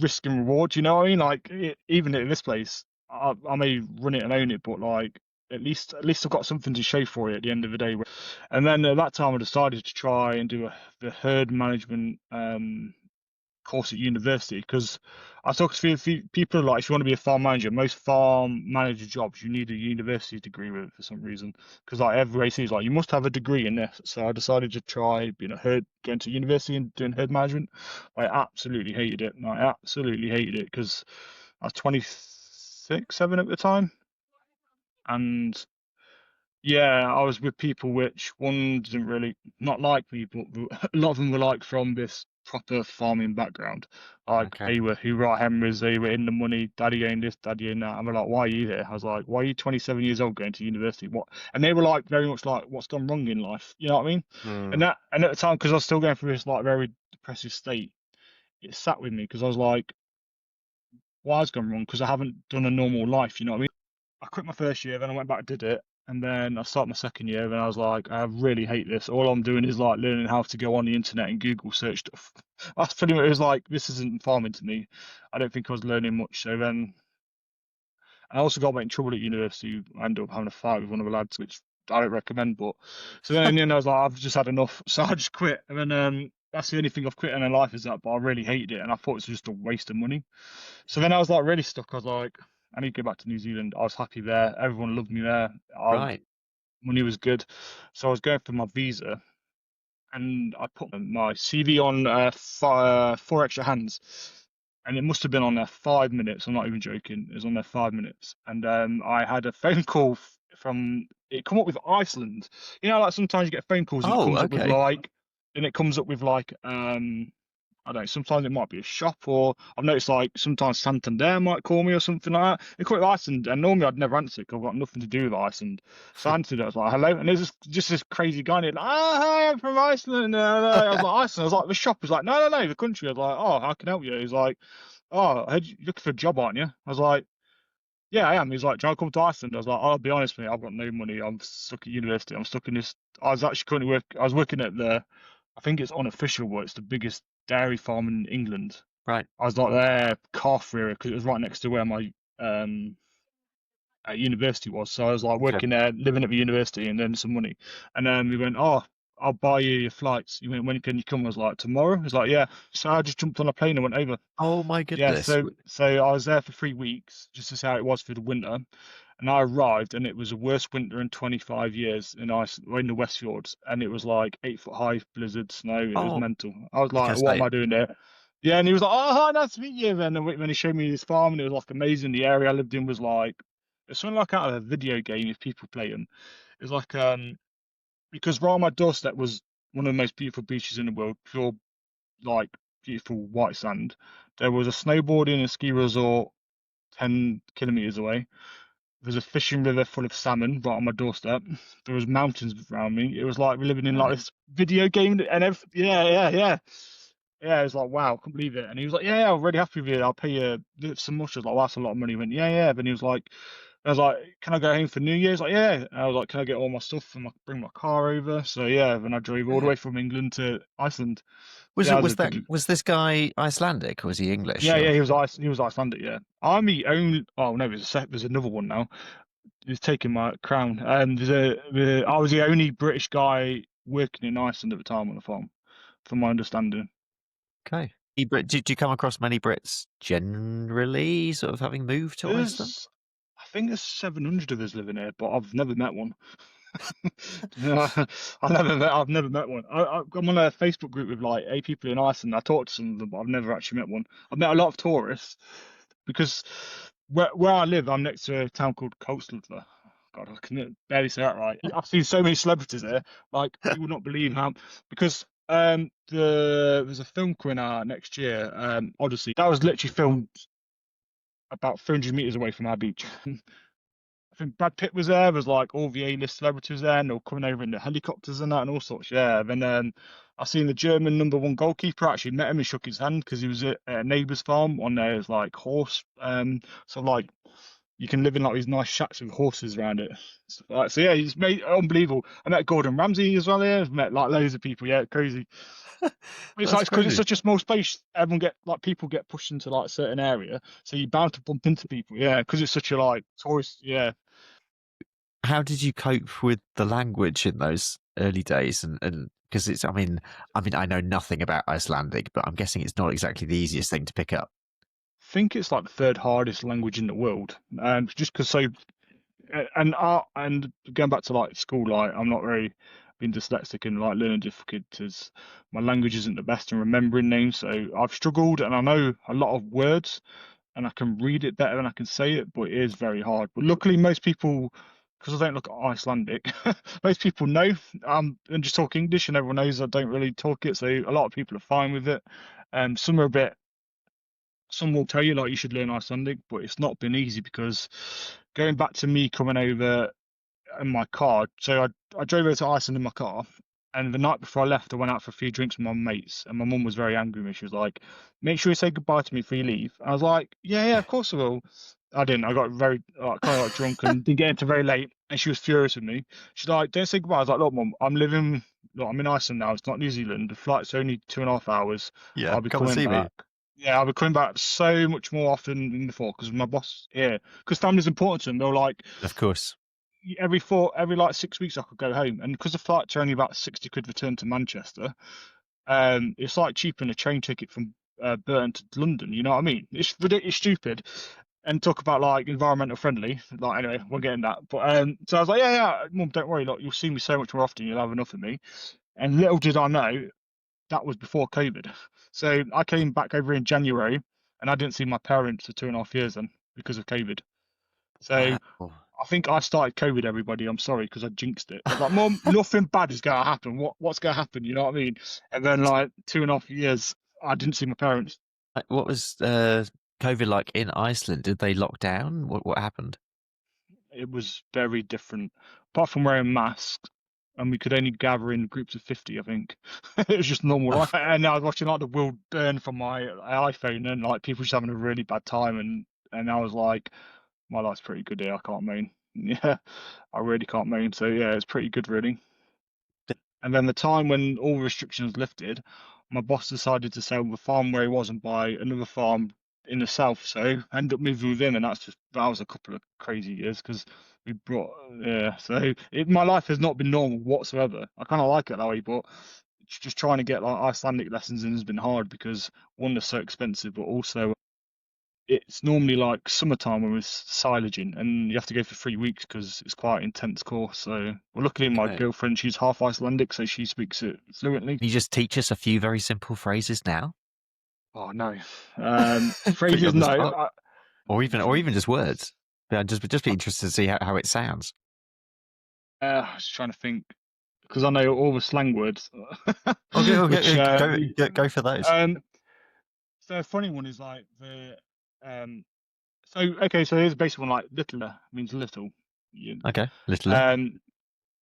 risk and reward. You know what I mean? Like even in this place, I may run it and own it, but like at least I've got something to show for it at the end of the day. And then at that time, I decided to try and do the herd management course at university because I talked to a few people like if you want to be a farm manager, most farm manager jobs you need a university degree with for some reason because like every AC is like you must have a degree in this. So I decided to try being a herd going to university and doing herd management. I absolutely hated it. I absolutely hated it because I was 26, 7 at the time, and yeah, I was with people which one didn't really not like me, but a lot of them were like from this proper farming background. Like Okay. they were who right hammers, they were in the money, daddy ain't this, daddy ain't that. And we're like, why are you here? I was like, why are you 27 years old going to university? What? And they were like very much like, what's gone wrong in life? You know what I mean? Hmm. And at the time, because I was still going through this like very depressive state, it sat with me because I was like, why has gone wrong? Because I haven't done a normal life. You know what I mean? I quit my first year, then I went back and did it, and then I started my second year, and I was like, I really hate this. All I'm doing is like learning how to go on the internet and Google search stuff. That's pretty much it was like this isn't farming to me. I don't think I was learning much. So then I also got in trouble at university. I ended up having a fight with one of the lads, which I don't recommend. But so then in the end, I was like, I've just had enough, so I just quit. And then that's the only thing I've quit in my life is that. But I really hated it, and I thought it was just a waste of money. So then I was like really stuck. I was like, I need to go back to New Zealand. I was happy there. Everyone loved me there. Right. Money was good. So I was going for my visa and I put my CV on four extra hands. And it must have been on there 5 minutes. I'm not even joking. It was on there 5 minutes. And I had a phone call from it come up with Iceland. You know, like sometimes you get phone calls and it Oh, comes up with okay. like I don't know, sometimes it might be a shop or I've noticed like sometimes Santander might call me or something like that. They call it Iceland and normally I'd never answer because I've got nothing to do with Iceland. So I answered it, I was like, hello. And there's just this crazy guy and he's like, hi, I'm from Iceland. I was like, Iceland. I was like, the shop was like, no, the country. I was like, oh, how can I help you? He's like, oh, I heard you're looking for a job, aren't you? I was like, yeah, I am. He's like, do you want to come to Iceland? I was like, I'll be honest with you, I've got no money. I'm stuck at university. I'm stuck in this. I was actually currently I was working at I think it's unofficial, but it's the biggest dairy farm in England. Right. I was like their calf rearer because it was right next to where my at university was. So I was like Okay. working there, living at the university, and then some money. And then we went, oh, I'll buy you your flights. He went, when can you come? I was like, tomorrow. He was like, yeah. So I just jumped on a plane and went over. Oh my Yeah, goodness. so I was there for 3 weeks just to see how it was for the winter, and I arrived and it was the worst winter in 25 years in Iceland, in the West Fjords, and it was like 8 foot high blizzard snow. It was Oh, mental. I was I can like, what am say. I doing there? Yeah, and he was like, oh, hi, nice to meet you. And then when he showed me his farm, and it was like amazing. The area I lived in was like it's something like out of a video game if people play them. It was like because right on my doorstep was one of the most beautiful beaches in the world, pure like beautiful white sand. There was a snowboarding and ski resort 10 kilometers away. There's a fishing river full of salmon right on my doorstep. There was mountains around me. It was like we're living in like Right. this video game and everything. Yeah. Yeah, it was like, wow, I can't believe it. And he was like, yeah, I'm really happy with you. I'll pay you some much. I was like, wow, that's a lot of money. He went, yeah. Then he was like, I was like, can I go home for New Year's? Like, yeah. And I was like, can I get all my stuff and bring my car over? So yeah, then I drove all the Yeah. way from England to Iceland. Was Yeah, it it was a good. was this guy Icelandic or was he English Yeah, or he was Icelandic. Yeah, I'm the only. Oh no, there's another one now. He's taking my crown. I was the only British guy working in Iceland at the time on the farm, from my understanding. okay? Did you come across many Brits generally sort of having moved to Iceland? I think there's 700 of us living here, but I've never met one. No, I've never met one. I'm on a Facebook group with like 8 people in Iceland. I talked to some of them, but I've never actually met one. I've met a lot of tourists because where I live, I'm next to a town called Coastal. God, I can barely say that right. I've seen so many celebrities there, like you would not believe how because there's a film coming out next year, Odyssey. That was literally filmed about 300 meters away from our beach. I think Brad Pitt was there. There was like all the A-list celebrities there, and they were coming over in the helicopters and that and all sorts. Yeah. Then I seen the German number one goalkeeper. I actually met him and shook his hand because he was at a neighbour's farm on their like horse. So like you can live in like these nice shacks with horses around it. So yeah, he's made unbelievable. I met Gordon Ramsay as well. Yeah, I've met like loads of people. Yeah, crazy. It's That's like because it's crazy. such a small space, people get pushed into like a certain area, so you're bound to bump into people. Yeah, because it's such a like tourist. Yeah, how did you cope with the language in those early days? And because it's, I mean, I know nothing about Icelandic, but I'm guessing it's not exactly the easiest thing to pick up. Think it's like the third hardest language in the world, just because so and going back to like school, like I'm not very being dyslexic and like learning difficulties. My language isn't the best in remembering names, so I've struggled, and I know a lot of words, and I can read it better than I can say it, but it is very hard. But luckily, most people, because I don't look at Icelandic, most people know and just talk English, and everyone knows I don't really talk it, so a lot of people are fine with it. Some are a bit. Some will tell you like you should learn Icelandic, but it's not been easy because going back to me coming over in my car. So I drove over to Iceland in my car, and the night before I left, I went out for a few drinks with my mates, and my mum was very angry with me. She was like, "Make sure you say goodbye to me before you leave." I was like, "Yeah, yeah, of course I will." I didn't. I got very kind of like drunk and didn't get into very late, and she was furious with me. She's like, "Don't say goodbye." I was like, "Look, mum, look, I'm in Iceland now. It's not New Zealand. The flight's only 2.5 hours. Yeah, I'll be come and coming see me. back." Yeah, I'll be coming back so much more often than before because my boss here, because family's important to them. They're like, Of course. every like 6 weeks I could go home, and because the flights are only about 60 quid return to Manchester, it's like cheaper than a train ticket from Burton to London. You know what I mean? It's ridiculous, stupid, and talk about like environmental friendly. Like anyway, we're getting that. But so I was like, yeah, yeah, mum, don't worry. Like you'll see me so much more often. You'll have enough of me. And little did I know that was before COVID. So I came back over in January, and I didn't see my parents for 2.5 years then because of COVID. So Wow. I think I started COVID, everybody. I'm sorry because I jinxed it. I was like, Mum, nothing bad is going to happen. What's going to happen? You know what I mean? And then, like, 2.5 years, I didn't see my parents. What was COVID like in Iceland? Did they lock down? What happened? It was very different, apart from wearing masks. And we could only gather in groups of 50, I think. It was just normal Oh, life. And I was watching, like, the world burn from my iPhone, and, like, people just having a really bad time. And I was like, my life's pretty good here. I can't moan. Yeah, I really can't moan. So, yeah, it's pretty good, really. And then the time when all restrictions lifted, my boss decided to sell the farm where he was and buy another farm in the south. So I ended up moving with him, and that was a couple of crazy years because we brought yeah. So my life has not been normal whatsoever. I kind of like it that way, but just trying to get like Icelandic lessons in has been hard because one, they're so expensive, but also it's normally like summertime when we're silaging, and you have to go for 3 weeks because it's quite an intense course. So, well, luckily my okay. girlfriend, she's half Icelandic, so she speaks it fluently. Can you just teach us a few very simple phrases now? Oh no, Put you phrases on the no. spot, or even just words. Yeah, I'd just be I, interested to see how it sounds. I was trying to think because I know all the slang words, Okay, which okay, go for those. um. So a funny one is like the So okay, so here's a basic one like littler means little. You, Okay, littler. um,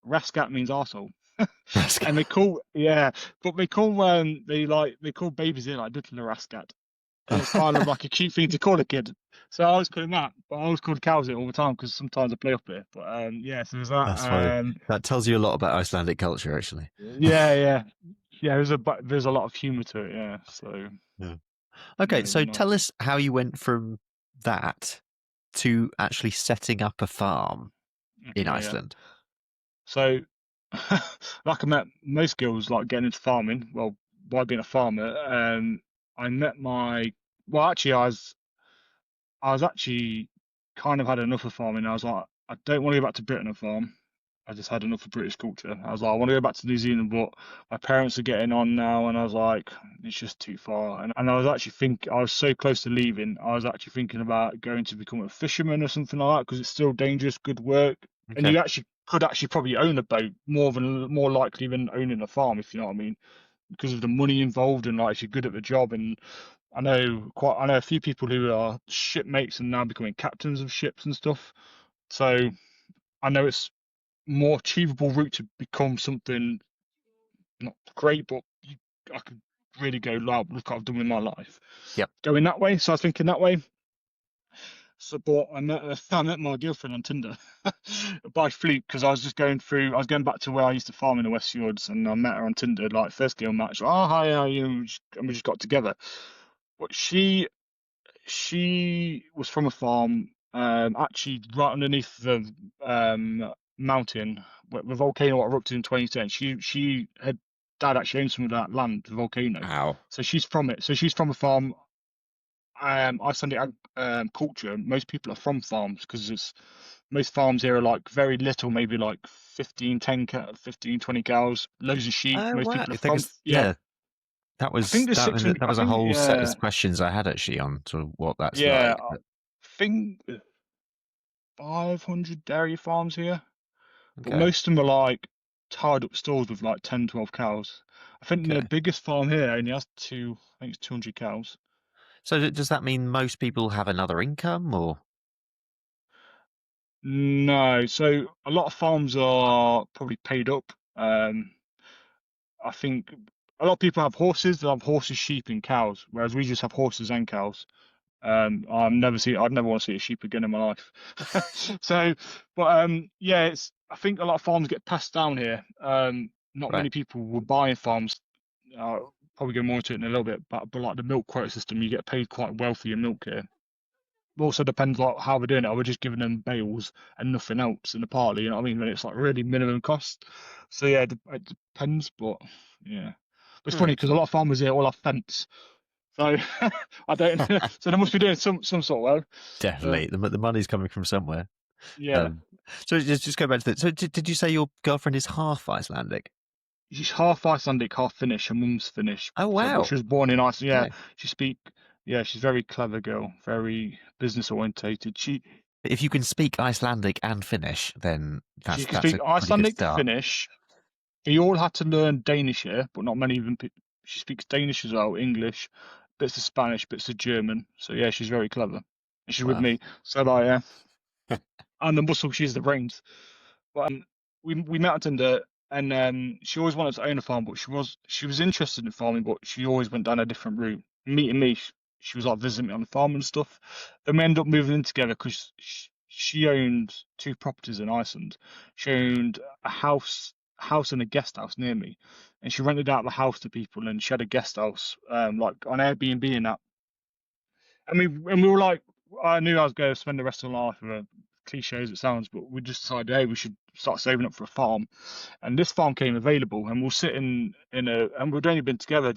Rascat means arsehole. And they call but they call babies here like little rascat because it's kind of like a cute thing to call a kid. So I always call him that, but I always called cows it all the time because sometimes I play up it. But yeah, so there's that. That's funny. That tells you a lot about Icelandic culture, actually. Yeah, yeah, yeah. There's a lot of humour to it. Yeah, so Yeah. yeah, Okay, it'd be so nice. tell us how you went from that to actually setting up a farm in Okay, yeah. Iceland. So like I met most girls like getting into farming. Well, by being a farmer, I met my well actually I was actually kind of had enough of farming. I was like, I don't want to go back to Britain and farm. I just had enough of British culture. I was like, I want to go back to New Zealand, but my parents are getting on now, and I was like, it's just too far. And I was actually I was so close to leaving. I was actually thinking about going to become a fisherman or something like that because it's still dangerous, good work, and Okay. you actually could actually probably own a boat more likely than owning a farm, if you know what I mean, because of the money involved and like if you're good at the job. And I know a few people who are shipmates and now becoming captains of ships and stuff. So I know it's more achievable route to become something not great, but I could really go, wow, look what I've done with my life. Yep. Going that way. So I was thinking that way. So, but I met my girlfriend on Tinder by fluke because I was going back to where I used to farm in the West Fjords, and I met her on Tinder, like first girl match. Oh, hi, how are you? And we just got together. But she was from a farm, actually right underneath the mountain where the volcano erupted in 2010. Her dad actually owns some of that land, the volcano. Wow. So she's from it. So she's from a farm. Icelandic culture. Most people are from farms because it's most farms here are like very little, maybe like 15, 20 cows, loads of sheep. Oh Most wow. people are I think from, it's yeah. that I think was there's 600. that I was a think, whole set yeah, of questions I had actually on sort of what that's yeah. like. I But think 500 dairy farms here, but okay. most of them are like tied up stalls with like 10, 12 cows. I think the Okay. biggest farm here only has I think it's 200 cows. So does that mean most people have another income or No, so a lot of farms are probably paid up. Um, I think a lot of people have horses. They have horses, sheep, and cows, whereas we just have horses and cows. I'd never want to see a sheep again in my life. So, but yeah, I think a lot of farms get passed down here. Not right? many people will buy farms. Probably go more into it in a little bit, but like the milk quota system, you get paid quite well for your milk here. It also depends like how we're doing it. Are we just giving them bales and nothing else in the partly? You know what I mean? When it's like really minimum cost. So yeah, it depends, but yeah. But it's Hmm. funny because a lot of farmers here all have fence. So I don't. So they must be doing some sort of well. Definitely. The money's coming from somewhere. Yeah, Um, so just go back to that. So did you say your girlfriend is half Icelandic? she's half Icelandic, half Finnish. Her mum's Finnish. Oh So, but wow. she was born in Iceland. Yeah, Okay. she speak. Yeah, she's very clever girl, very business orientated. If you can speak Icelandic and Finnish, then She can that's speak a pretty good Icelandic, start. Finnish. We all had to learn Danish here, but not many even. She speaks Danish as well, English, bits of Spanish, bits of German. So yeah, she's very clever. And she's with Wow. me. So like, yeah, I'm the muscle, she's the brains. But we met at Tinder, and she always wanted to own a farm, but she was interested in farming, but she always went down a different route. Meeting me, she was like visiting me on the farm and stuff. Then we ended up moving in together because she owned two properties in Iceland. She owned a house and a guest house near me, and she rented out the house to people, and she had a guest house like on Airbnb and that. And we were like, I knew I was going to spend the rest of my life with her, cliche as it sounds, but we just decided, hey, we should start saving up for a farm. And this farm came available, and we'll sit and we'd only been together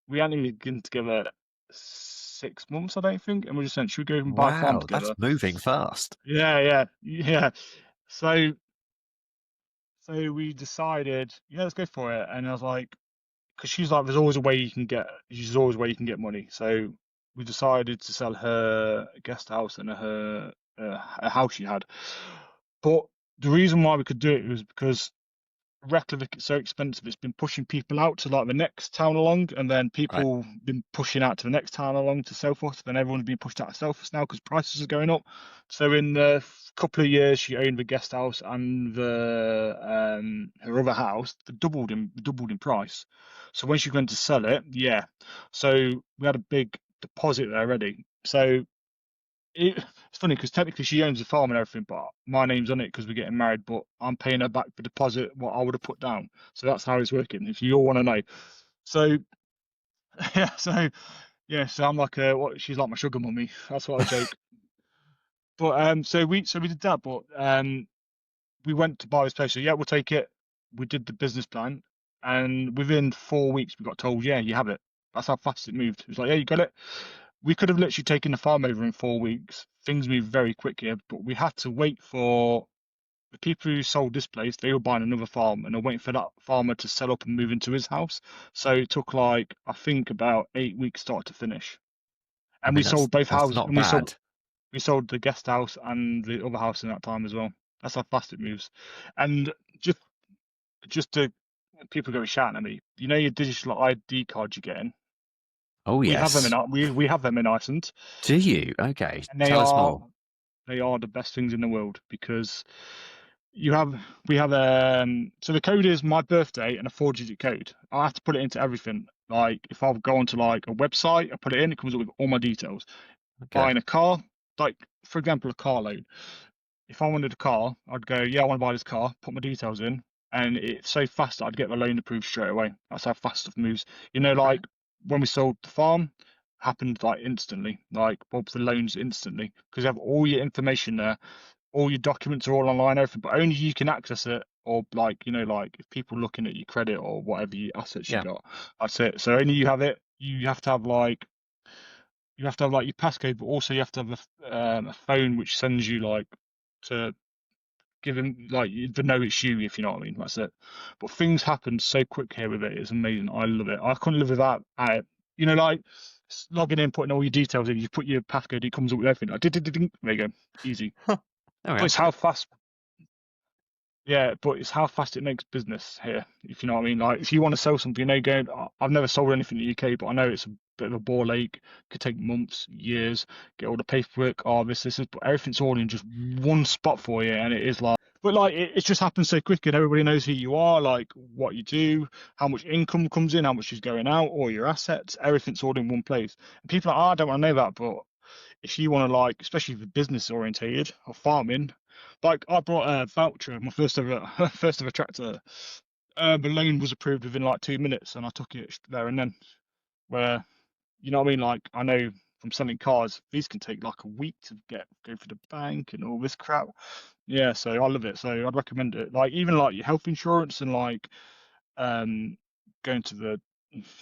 we hadn't even been together 6 months, I don't think. And we just said, should we go and buy a farm Wow, that's together? moving fast. Yeah, yeah, yeah. So, so we decided, yeah, let's go for it. And I was like, because she's like, there's always a way you can get money. So we decided to sell her guest house and a house she had. But the reason why we could do it was because Reykjavik is so expensive. It's been pushing people out to like the next town along, and then Right. people been pushing out to the next town along to Selfoss. Then everyone's been pushed out of Selfoss now because prices are going up. So in the couple of years, she owned the guest house and the her other house. They doubled in price. So when she went to sell it, yeah. So we had a big deposit there already. So it's funny because technically she owns the farm and everything, but my name's on it because we're getting married. But I'm paying her back the deposit what I would have put down. So that's how it's working. If you all want to know, so yeah, so I'm like what she's like my sugar mummy. That's what I joke. But so we did that, but we went to buy this place. So yeah, we'll take it. We did the business plan, and within 4 weeks we got told, yeah, you have it. That's how fast it moved. It was like, yeah, you got it. We could have literally taken the farm over in 4 weeks. Things moved very quick here, but we had to wait for the people who sold this place. They were buying another farm, and they're waiting for that farmer to sell up and move into his house. So it took like I think about 8 weeks start to finish. I And we mean, sold both that's houses, not and we sold bad. we sold the guest house and the other house in that time as well. That's how fast it moves. And just to people go shouting at me, you know your digital ID cards you're getting. Oh We have them in yes. we have them in Iceland, Do you? Okay. and Tell us more. they are the best things in the world because you have we have so the code is my birthday and a 4-digit code. I have to put it into everything. Like if I go onto like a website, I put it in, it comes up with all my details. Okay. Buying a car, like for example, a car loan. If I wanted a car, I'd go, yeah, I want to buy this car, put my details in, and it's so fast that I'd get the loan approved straight away. That's how fast stuff moves. Right. Like when we sold the farm, happened like instantly, like Bob the loans instantly, because you have all your information there. all your documents are all online, everything, but only you can access it. Or like, like if people looking at your credit or whatever your assets you Yeah. got, that's it. So only you have it. You have to have like your passcode, but also you have to have a phone which sends you like to give him like to know it's you, if you know what I mean. That's it. But things happen so quick here with it. It's amazing. I love it. I couldn't live without it. Like logging in, putting all your details in. You put your passcode, it comes up with everything. Like, there you go, easy. All But right. it's how fast. Yeah, but it's how fast it makes business here, if you know what I mean. Like, if you want to sell something, I've never sold anything in the UK, but I know it's a bit of a ball ache. Could take months, years, get all the paperwork, this, but everything's all in just one spot for you, and it is like, but like, it just happens so quick, and everybody knows who you are, like what you do, how much income comes in, how much is going out, all your assets, everything's all in one place. And people are like, oh, I don't want to know that, but if you want to like, especially if you're business orientated or farming, like I brought a voucher, my first ever first ever tractor. The loan was approved within like 2 minutes, and I took it there and then. Where you know what I mean? Like I know from selling cars, these can take like a week to go for the bank and all this crap. Yeah, so I love it. So I'd recommend it. Like even like your health insurance and like um going to the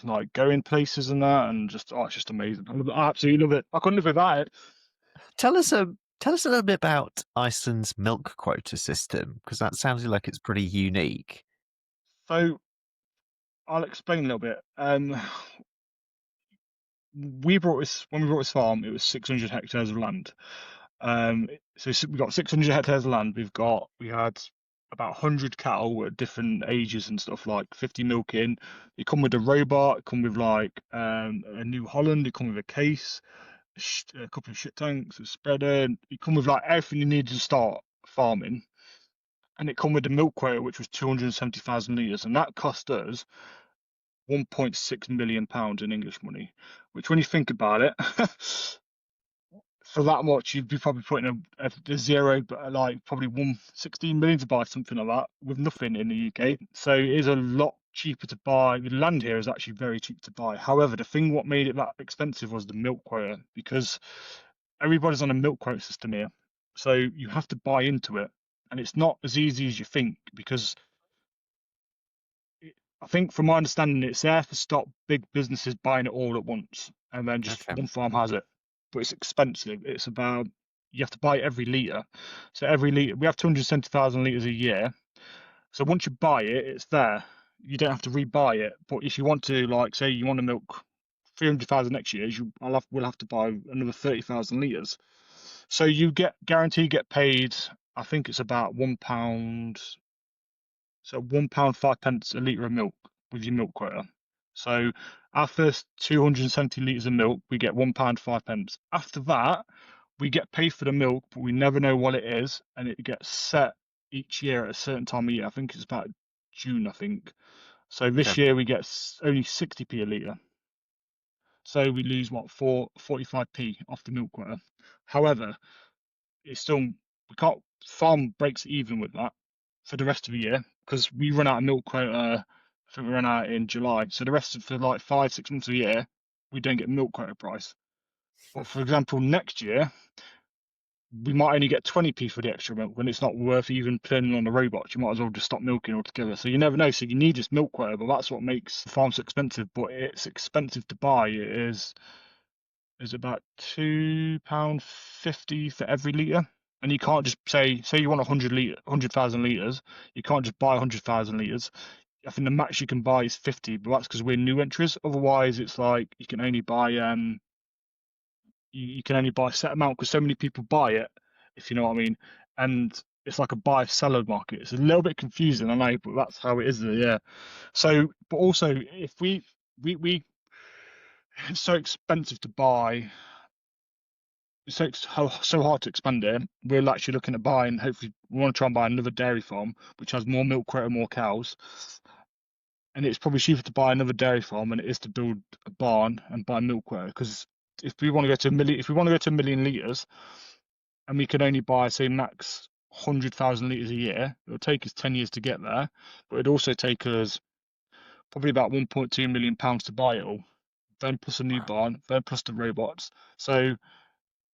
like going places and that, and just it's just amazing. I love it. I absolutely love it. I couldn't live without it. Tell us a little bit about Iceland's milk quota system, because that sounds like it's pretty unique. So I'll explain a little bit. We brought this when we brought this farm. It was 600 hectares of land. So we've got 600 hectares of land. We had about 100 cattle at different ages and stuff, like 50 milking. They come with a robot. It come with like a New Holland. They come with a case, a couple of shit tanks, a spreader. It come with like everything you need to start farming. And it come with the milk quota, which was 270,000 litres, and that cost us £1.6 million in English money. Which, when you think about it, for that much, you'd be probably putting a zero, but like probably 116 million to buy something like that with nothing in the UK. So it is a lot cheaper to buy. The land here is actually very cheap to buy. However, the thing what made it that expensive was the milk quota, because everybody's on a milk quota system here. So you have to buy into it. And it's not as easy as you think, because I think from my understanding, it's there to stop big businesses buying it all at once, and then just Okay. one farm has it. But it's expensive. It's about you have to buy every litre. So every litre, we have 270,000 litres a year. So once you buy it, it's there. You don't have to rebuy it. But if you want to, like, say you want to milk 300,000 next year, we'll have to buy another 30,000 litres. So you get guaranteed get paid. I think it's about £1. So £1 5 pence a litre of milk with your milk quota. So our first 270 litres of milk, we get £1 5 pence. After that, we get paid for the milk, but we never know what it is, and it gets set each year at a certain time of year. I think it's about June, I think. So Okay. this year we get only 60p a litre. So we lose what 45p off the milk quota. However, it's still we can't farm breaks even with that for the rest of the year because we run out of milk quota. I think we run out in July. So the rest of for like 5 6 months of the year, we don't get milk quota price. But for example, next year we might only get 20p for the extra milk when it's not worth even turning on the robots. You might as well just stop milking altogether. So you never know. So you need this milk quota, but that's what makes the farm so expensive. But it's expensive to buy. It is about £2.50 for every litre. And you can't just say you want 100,000 litres, you can't just buy 100,000 litres. I think the max you can buy is 50, but that's because we're new entries. Otherwise, it's like you can only buy a set amount because so many people buy it, if you know what I mean. And it's like a buy seller market. It's a little bit confusing, I know, but that's how it is. Yeah. So, but also if we it's so expensive to buy so hard to expand it. We're actually looking at buying. Hopefully, we want to try and buy another dairy farm, which has more milk quota, more cows, and it's probably cheaper to buy another dairy farm than it is to build a barn and buy milk quota. Because if we want to go to a million, if we want to go to a million liters, and we can only buy say max 100,000 liters a year, it'll take us 10 years to get there, but it'd also take us probably about 1.2 million pounds to buy it all. Then plus a new Wow. barn, then plus the robots. So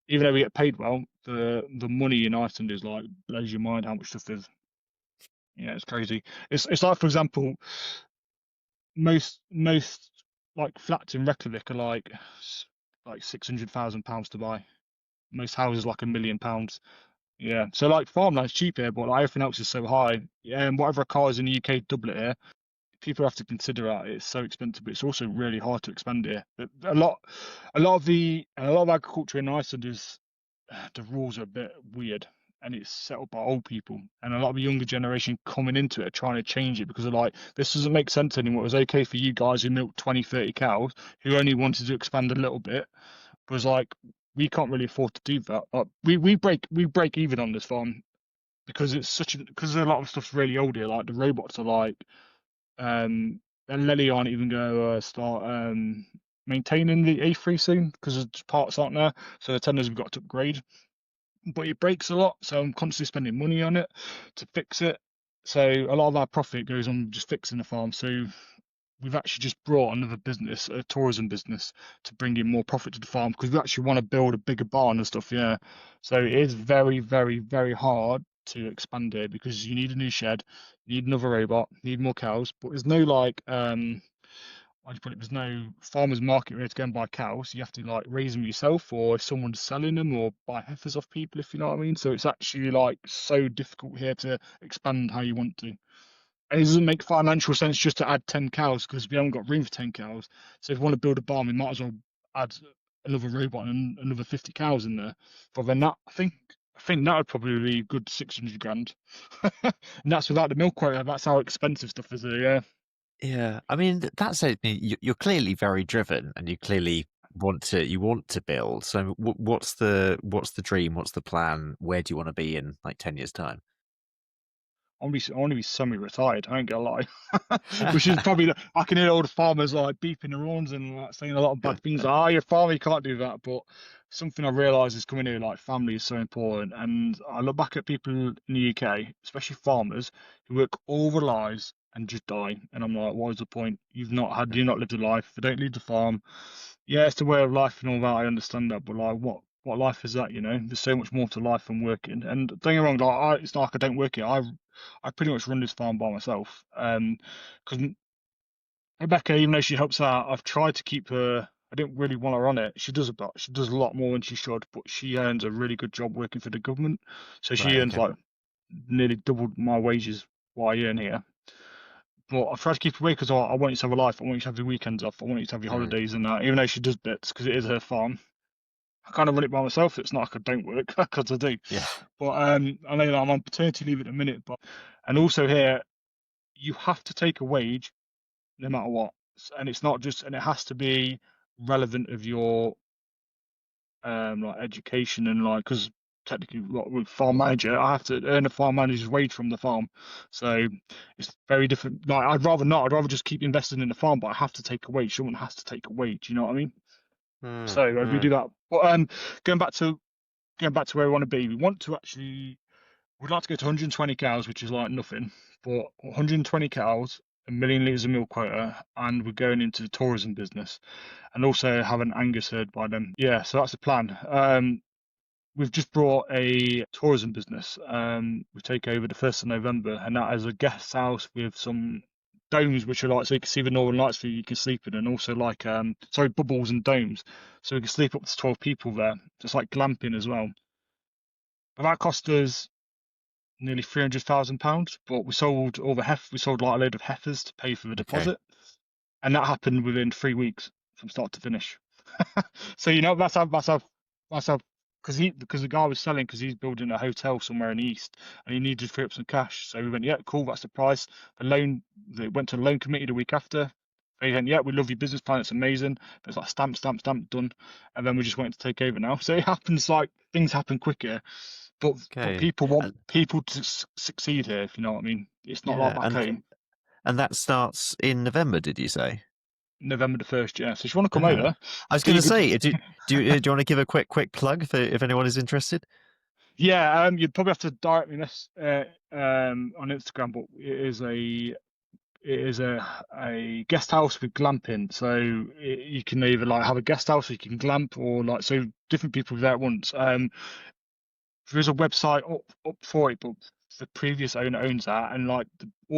even though we get paid well, the money in Iceland is like blows your mind how much stuff is. Yeah, it's crazy. It's like, for example, most like flats in Reykjavik are like £600,000 to buy. Most houses like £1 million. Yeah, so like farmland's cheap here, but like everything else is so high. Yeah, and whatever a car is in the UK, double it here. People have to consider that it's so expensive, but it's also really hard to expand here. A lot of agriculture in Iceland is the rules are a bit weird, and it's set up by old people, and a lot of the younger generation coming into it are trying to change it because they're like, this doesn't make sense anymore. It was okay for you guys who milked 20, 30 cows who only wanted to expand a little bit, was like, we can't really afford to do that. Like, we break even on this farm because because a lot of stuff's really old here. Like the robots are like um, and Lely aren't even going to start maintaining the A3 soon because the parts aren't there. So the tenders we've got to upgrade. But it breaks a lot, so I'm constantly spending money on it to fix it. So a lot of our profit goes on just fixing the farm. So we've actually just brought another business, a tourism business, to bring in more profit to the farm because we actually want to build a bigger barn and stuff. Yeah. So it is very, very, very hard to expand it because you need a new shed, you need another robot, you need more cows, but there's no like how do you put it? There's no farmers market where to go and buy cows. You have to like raise them yourself, or if someone's selling them, or buy heifers off people, if you know what I mean. So it's actually like so difficult here to expand how you want to. And it doesn't make financial sense just to add 10 cows because we haven't got room for 10 cows. So if we want to build a barn, we might as well add another robot and another 50 cows in there. But then I think that would probably be a good 600 grand. And that's without the milk quota. That's how expensive stuff is here. Yeah. Yeah, I mean that's it. You're clearly very driven, and you clearly want to build. So what's the dream? What's the plan? Where do you want to be in like 10 years' time? I want to be semi-retired. I ain't gonna lie, which is probably I can hear all the farmers like beeping their horns and like saying a lot of bad things. Like, you're a farmer, you can't do that. But something I realise is coming here, like family is so important. And I look back at people in the UK, especially farmers, who work all their lives and just die. And I'm like, what is the point? You've not lived a life. If they don't leave the farm, yeah, it's the way of life and all that. I understand that, but like, what life is that? There's so much more to life than working. And don't get me wrong, it's not like I don't work here. I pretty much run this farm by myself. Because Rebecca, even though she helps out, I've tried to keep her. I didn't really want her on it. She does a lot more than she should, but she earns a really good job working for the government. So she Right. earns Okay. like nearly doubled my wages what I earn here. But I've tried to keep her away because I want you to have a life. I want you to have your weekends off. I want you to have your Mm, holidays and that. Even though she does bits because it is her farm, I kind of run it by myself. It's not like I don't work because I do. yeah. But I know that I'm on paternity leave at the minute. But and also here you have to take a wage no matter what. And it's not just, and it has to be relevant of your like education and like, because technically like, with farm manager, I have to earn a farm manager's wage from the farm. So it's very different. Like I'd rather not. I'd rather just keep investing in the farm, but I have to take a wage. Someone has to take a wage. You know what I mean? Mm, So we mm. do that. But going back to going back to where we want to be, we want to actually we'd like to go to 120 cows, which is like nothing, but 120 cows, a million litres of milk quota, and we're going into the tourism business and also have an Angus herd by then. Yeah, so that's the plan. We've just brought a tourism business. We take over the 1st of November, and that is a guest house with some domes, which are like so you can see the northern lights for you can sleep in, and also like sorry, bubbles and domes, so we can sleep up to 12 people there. Just like glamping as well. But that cost us nearly £300,000. But we sold like a load of heifers to pay for the Okay. deposit, and that happened within 3 weeks from start to finish. So that's how because the guy was selling because he's building a hotel somewhere in the east and he needed to free up some cash. So we went, yeah, cool, that's the price. They went to the loan committee the week after. They went, yeah, we love your business plan, it's amazing. But it's like stamp, stamp, stamp, done. And then we just went to take over now. So it happens like things happen quicker. But Okay. people want And people to succeed here, if you know what I mean. It's not like yeah, back home. and that starts in November, did you say? November the 1st, yeah. So if you want to come Ah, over, I was get going your to good. say, do you want to give a quick plug if anyone is interested? Yeah, you'd probably have to direct me this on Instagram, but it is a guest house with glamping. So you can either like have a guest house, or you can glamp, or like so different people there at once. There is a website up for it, but the previous owner owns that, and like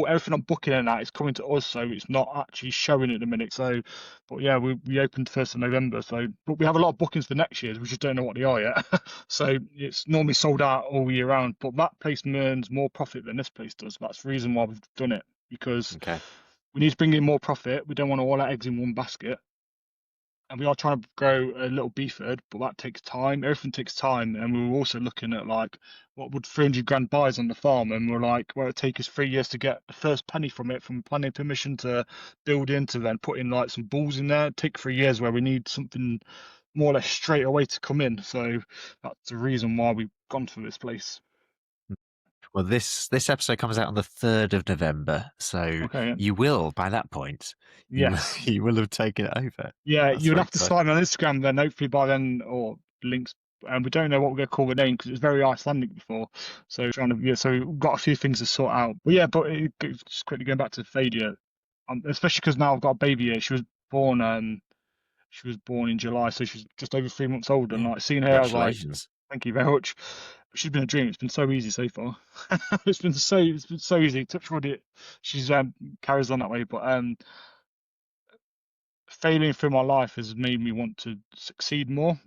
everything I'm booking and that is coming to us, so it's not actually showing at the minute. So, but yeah, we opened 1st of November, so but we have a lot of bookings for next year. We just don't know what they are yet. So it's normally sold out all year round, but that place earns more profit than this place does. That's the reason why we've done it, because Okay. we need to bring in more profit. We don't want all our eggs in one basket, and we are trying to grow a little beef herd, but that takes time. Everything takes time, and we were also looking at like what would 300 grand buy us on the farm, and we're like, well, it'd take us 3 years to get the first penny from it, from planning permission to building to then putting like some balls in there. It'd take 3 years where we need something more or less straight away to come in. So that's the reason why we've gone for this place. Well, this episode comes out on the 3rd of November, so Okay, yeah. you will, by that point, you will Yes. you will have taken it over. Yeah, That's you would very have to exciting. sign on Instagram then, hopefully by then, or links. And we don't know what we're going to call the name because it's very Icelandic before. So trying to, yeah, so we've got a few things to sort out. But yeah, just quickly going back to Fadia, especially because now I've got a baby here. She was born in July, so she's just over 3 months old. And Yeah. like seeing her, I was like, Congratulations. thank you very much. She's been a dream. It's been so easy so far. It's been so easy. Touch wood, she's carries on that way. But failing through my life has made me want to succeed more,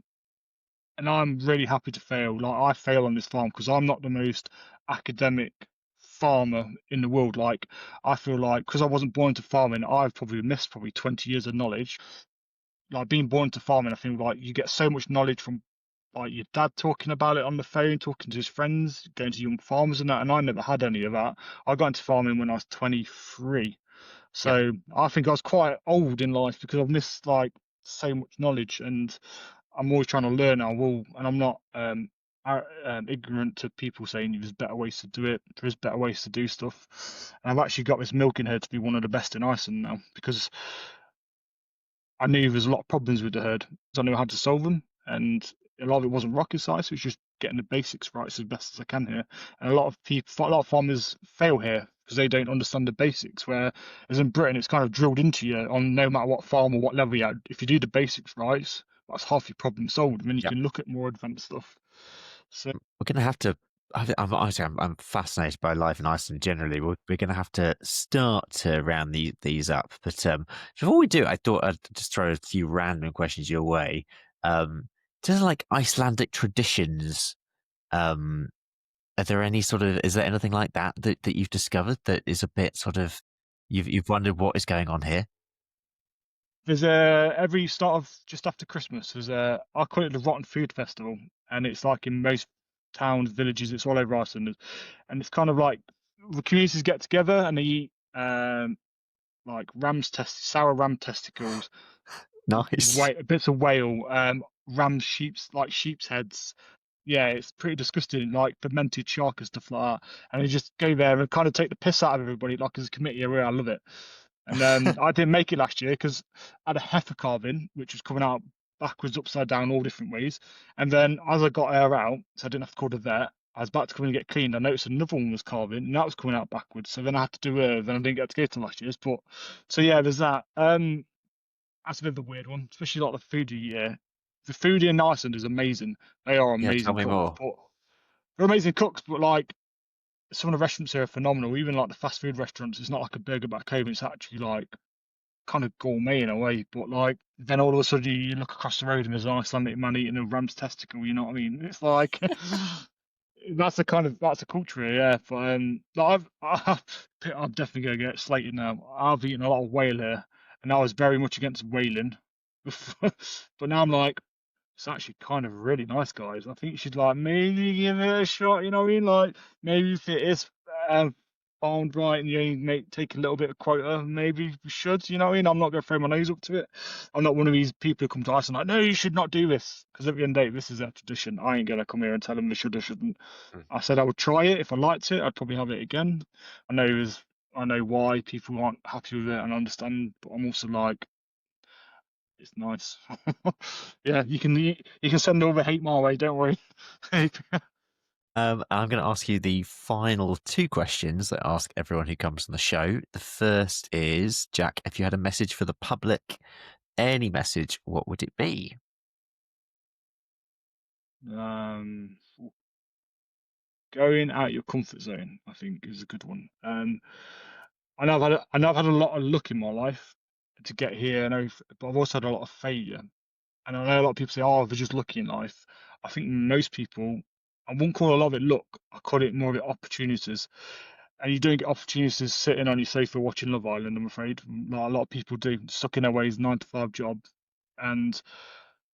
and I'm really happy to fail. Like I fail on this farm because I'm not the most academic farmer in the world. Like I feel like because I wasn't born into farming, I've probably missed probably 20 years of knowledge. Like being born into farming, I think like you get so much knowledge from like your dad talking about it on the phone, talking to his friends, going to young farmers and that, and I never had any of that. I got into farming when I was 23. Yeah. So I think I was quite old in life because I've missed like so much knowledge, and I'm always trying to learn. And I'm not ignorant to people saying there's better ways to do it. There is better ways to do stuff. And I've actually got this milking herd to be one of the best in Iceland now because I knew there's a lot of problems with the herd. So I knew how to solve them, and a lot of it wasn't rocket science. It was just getting the basics right as best as I can here. And a lot of farmers fail here because they don't understand the basics. Whereas in Britain, it's kind of drilled into you on no matter what farm or what level you're at. If you do the basics right, that's half your problem solved. And then you Yeah. can look at more advanced stuff. So We're going to have to. I'm honestly, I'm fascinated by life in Iceland generally. We're going to have to start to round these up. But before we do, I thought I'd just throw a few random questions your way. Just like Icelandic traditions, are there any sort of, is there anything like that you've discovered that is a bit sort of, you've wondered what is going on here? there's a every start of just after Christmas, there's a I call it the Rotten Food Festival, and it's like in most towns, villages, it's all over Iceland, and it's kind of like the communities get together and they eat like sour ram testicles, Nice. bits of whale, ram sheep's heads. Yeah, it's pretty disgusting, like fermented shark and stuff like that. And they just go there and kind of take the piss out of everybody, like as a committee. I love it. And I didn't make it last year because I had a heifer carving, which was coming out backwards, upside down, all different ways. And then as I got her out, so I didn't have to call the vet, I was about to come in and get cleaned. I noticed another one was carving, and that was coming out backwards. So then I had to do her. Then I didn't get to go to last year's. But so yeah, there's that. That's a bit of a weird one, especially like the foodie. Yeah, the foodie in Iceland is amazing. They are Yeah, tell amazing me cooks, more. but they're amazing cooks. But like some of the restaurants here are phenomenal. Even like the fast food restaurants, it's not like a burger back home. It's actually like kind of gourmet in a way. But like then all of a sudden you look across the road and there's an Icelandic man eating a ram's testicle. You know what I mean? It's like that's a culture here, yeah. But like I'm definitely gonna get slated now. I've eaten a lot of whale here, and I was very much against whaling. But now I'm like, it's actually kind of really nice, guys. I think you should like maybe give it a shot. You know what I mean? Like maybe if it is um, found right and you only take a little bit of quota, maybe we should. You know what I mean? I'm not going to throw my nose up to it. I'm not one of these people who come to Iceland like, no, you should not do this. Because at the end of the day, this is our tradition. I ain't going to come here and tell them they should or shouldn't. Mm. I said I would try it. If I liked it, I'd probably have it again. I know there's, I know why people aren't happy with it and I understand, but I'm also like, it's nice. Yeah, you can send all the hate my way. Don't worry. I'm going to ask you the final two questions that I ask everyone who comes on the show. The first is, Jack, if you had a message for the public, any message, what would it be? Going out your comfort zone, I think, is a good one. I know I've had a lot of luck in my life to get here, but I've also had a lot of failure. And I know a lot of people say, "Oh, they're just lucky in life." I think most people, I wouldn't call a lot of it luck. I call it more of it opportunities. And you don't get opportunities sitting on your sofa watching Love Island, I'm afraid. Like a lot of people do, stuck in their ways, 9 to 5 job. And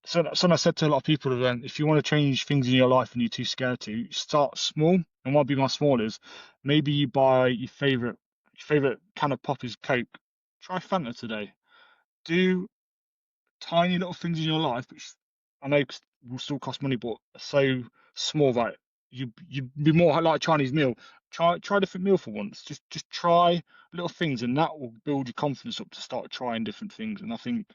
so I said to a lot of people then, if you want to change things in your life and you're too scared to, start small. And what be my small is maybe you buy your favorite can of pop is Coke. Try Fanta today. Do tiny little things in your life, which I know will still cost money, but are so small that you'd be more like a Chinese meal. Try a different meal for once. Just try little things, and that will build your confidence up to start trying different things. And I think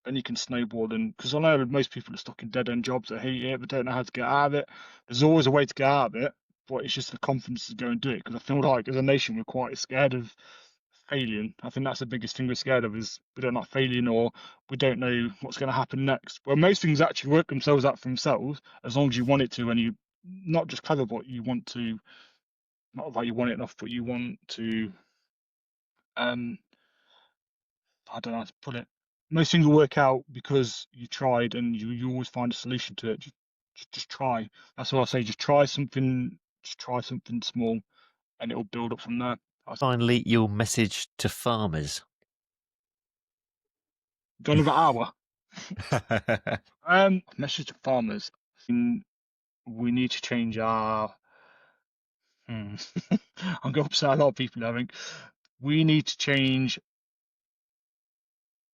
then you can snowball. And because I know most people are stuck in dead end jobs that hate it, but don't know how to get out of it. There's always a way to get out of it, but it's just the confidence to go and do it. Because I feel like as a nation we're quite scared of failing. I think that's the biggest thing we're scared of is we don't like failing or we don't know what's going to happen next. Well, most things actually work themselves out for themselves as long as you want it to and you not just clever, but you want to not that you want it enough, but you want to um I don't know how to put it. Most things will work out because you tried and you always find a solution to it. Just try. That's what I say. Just try something small and it'll build up from there. Finally, your message to farmers. Got another hour. Message to farmers. We need to change our. I'm going to upset a lot of people, I think. We need to change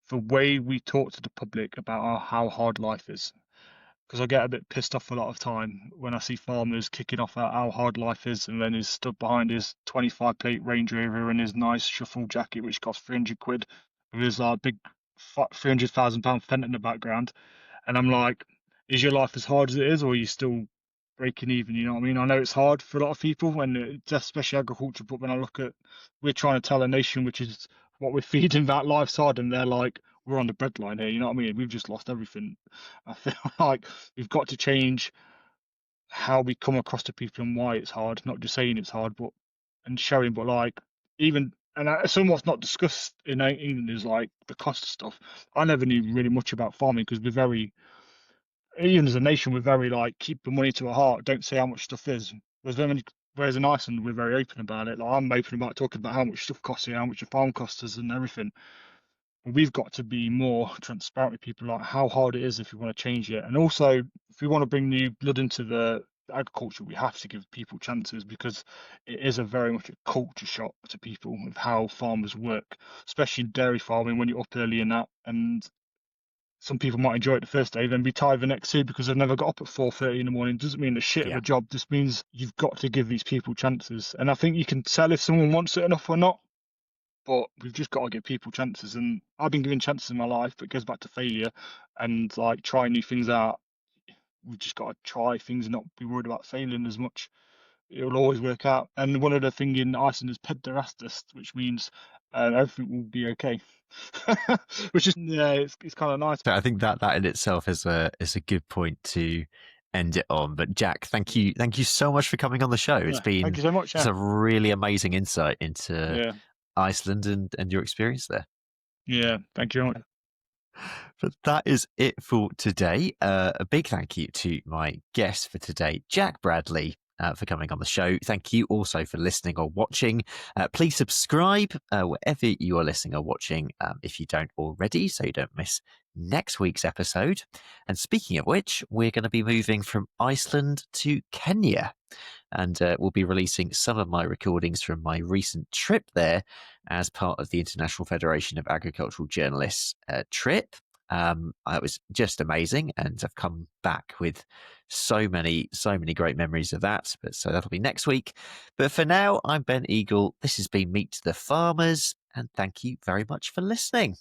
the way we talk to the public about how hard life is. Because I get a bit pissed off a lot of time when I see farmers kicking off at how hard life is, and then he's stood behind his 25 plate Range Rover and his nice shuffle jacket, which costs 300 quid, with his like big £300,000 Fenton in the background. And I'm like, is your life as hard as it is, or are you still breaking even? You know what I mean? I know it's hard for a lot of people, and it's especially agriculture. But when I look at, we're trying to tell a nation which is what we're feeding that life's hard, and they're like, we're on the breadline here. You know what I mean? We've just lost everything. I feel like we've got to change how we come across to people and why it's hard. Not just saying it's hard, but and showing, but like even. And somewhat's not discussed in England is like the cost of stuff. I never knew really much about farming because we're very even as a nation, we're very like keep the money to our heart. Don't say how much stuff is. Whereas in Iceland, we're very open about it. Like I'm open about talking about how much stuff costs here, how much a farm costs us, and everything. But we've got to be more transparent with people, like how hard it is if we want to change it, and also if we want to bring new blood into the agriculture, we have to give people chances because it is a very much a culture shock to people of how farmers work, especially in dairy farming when you're up early and that, and some people might enjoy it the first day, then be tired the next two because they've never got up at 4:30 in the morning. Doesn't mean the shit of Yeah. a job. Just means you've got to give these people chances. And I think you can tell if someone wants it enough or not. But we've just got to give people chances. And I've been given chances in my life, but it goes back to failure and like trying new things out. We've just got to try things and not be worried about failing as much. It'll always work out. And one of the thing in Iceland is pederastist, which means everything will be okay. Which is yeah, it's kind of nice. So I think that in itself is a good point to end it on. But Jack, thank you so much for coming on the show. It's Yeah, thank been you so much. just Yeah, a really amazing insight into yeah, Iceland and your experience there. yeah. Thank you very much. But that is it for today. A big thank you to my guest for today, Jack Bradley, for coming on the show. Thank you also for listening or watching. Please subscribe wherever you are listening or watching if you don't already, so you don't miss next week's episode. And speaking of which, we're going to be moving from Iceland to Kenya. And we'll be releasing some of my recordings from my recent trip there as part of the International Federation of Agricultural Journalists trip. It was just amazing, and I've come back with so many great memories of that. But so that'll be next week. But for now, I'm Ben Eagle. This has been Meet the Farmers, and thank you very much for listening.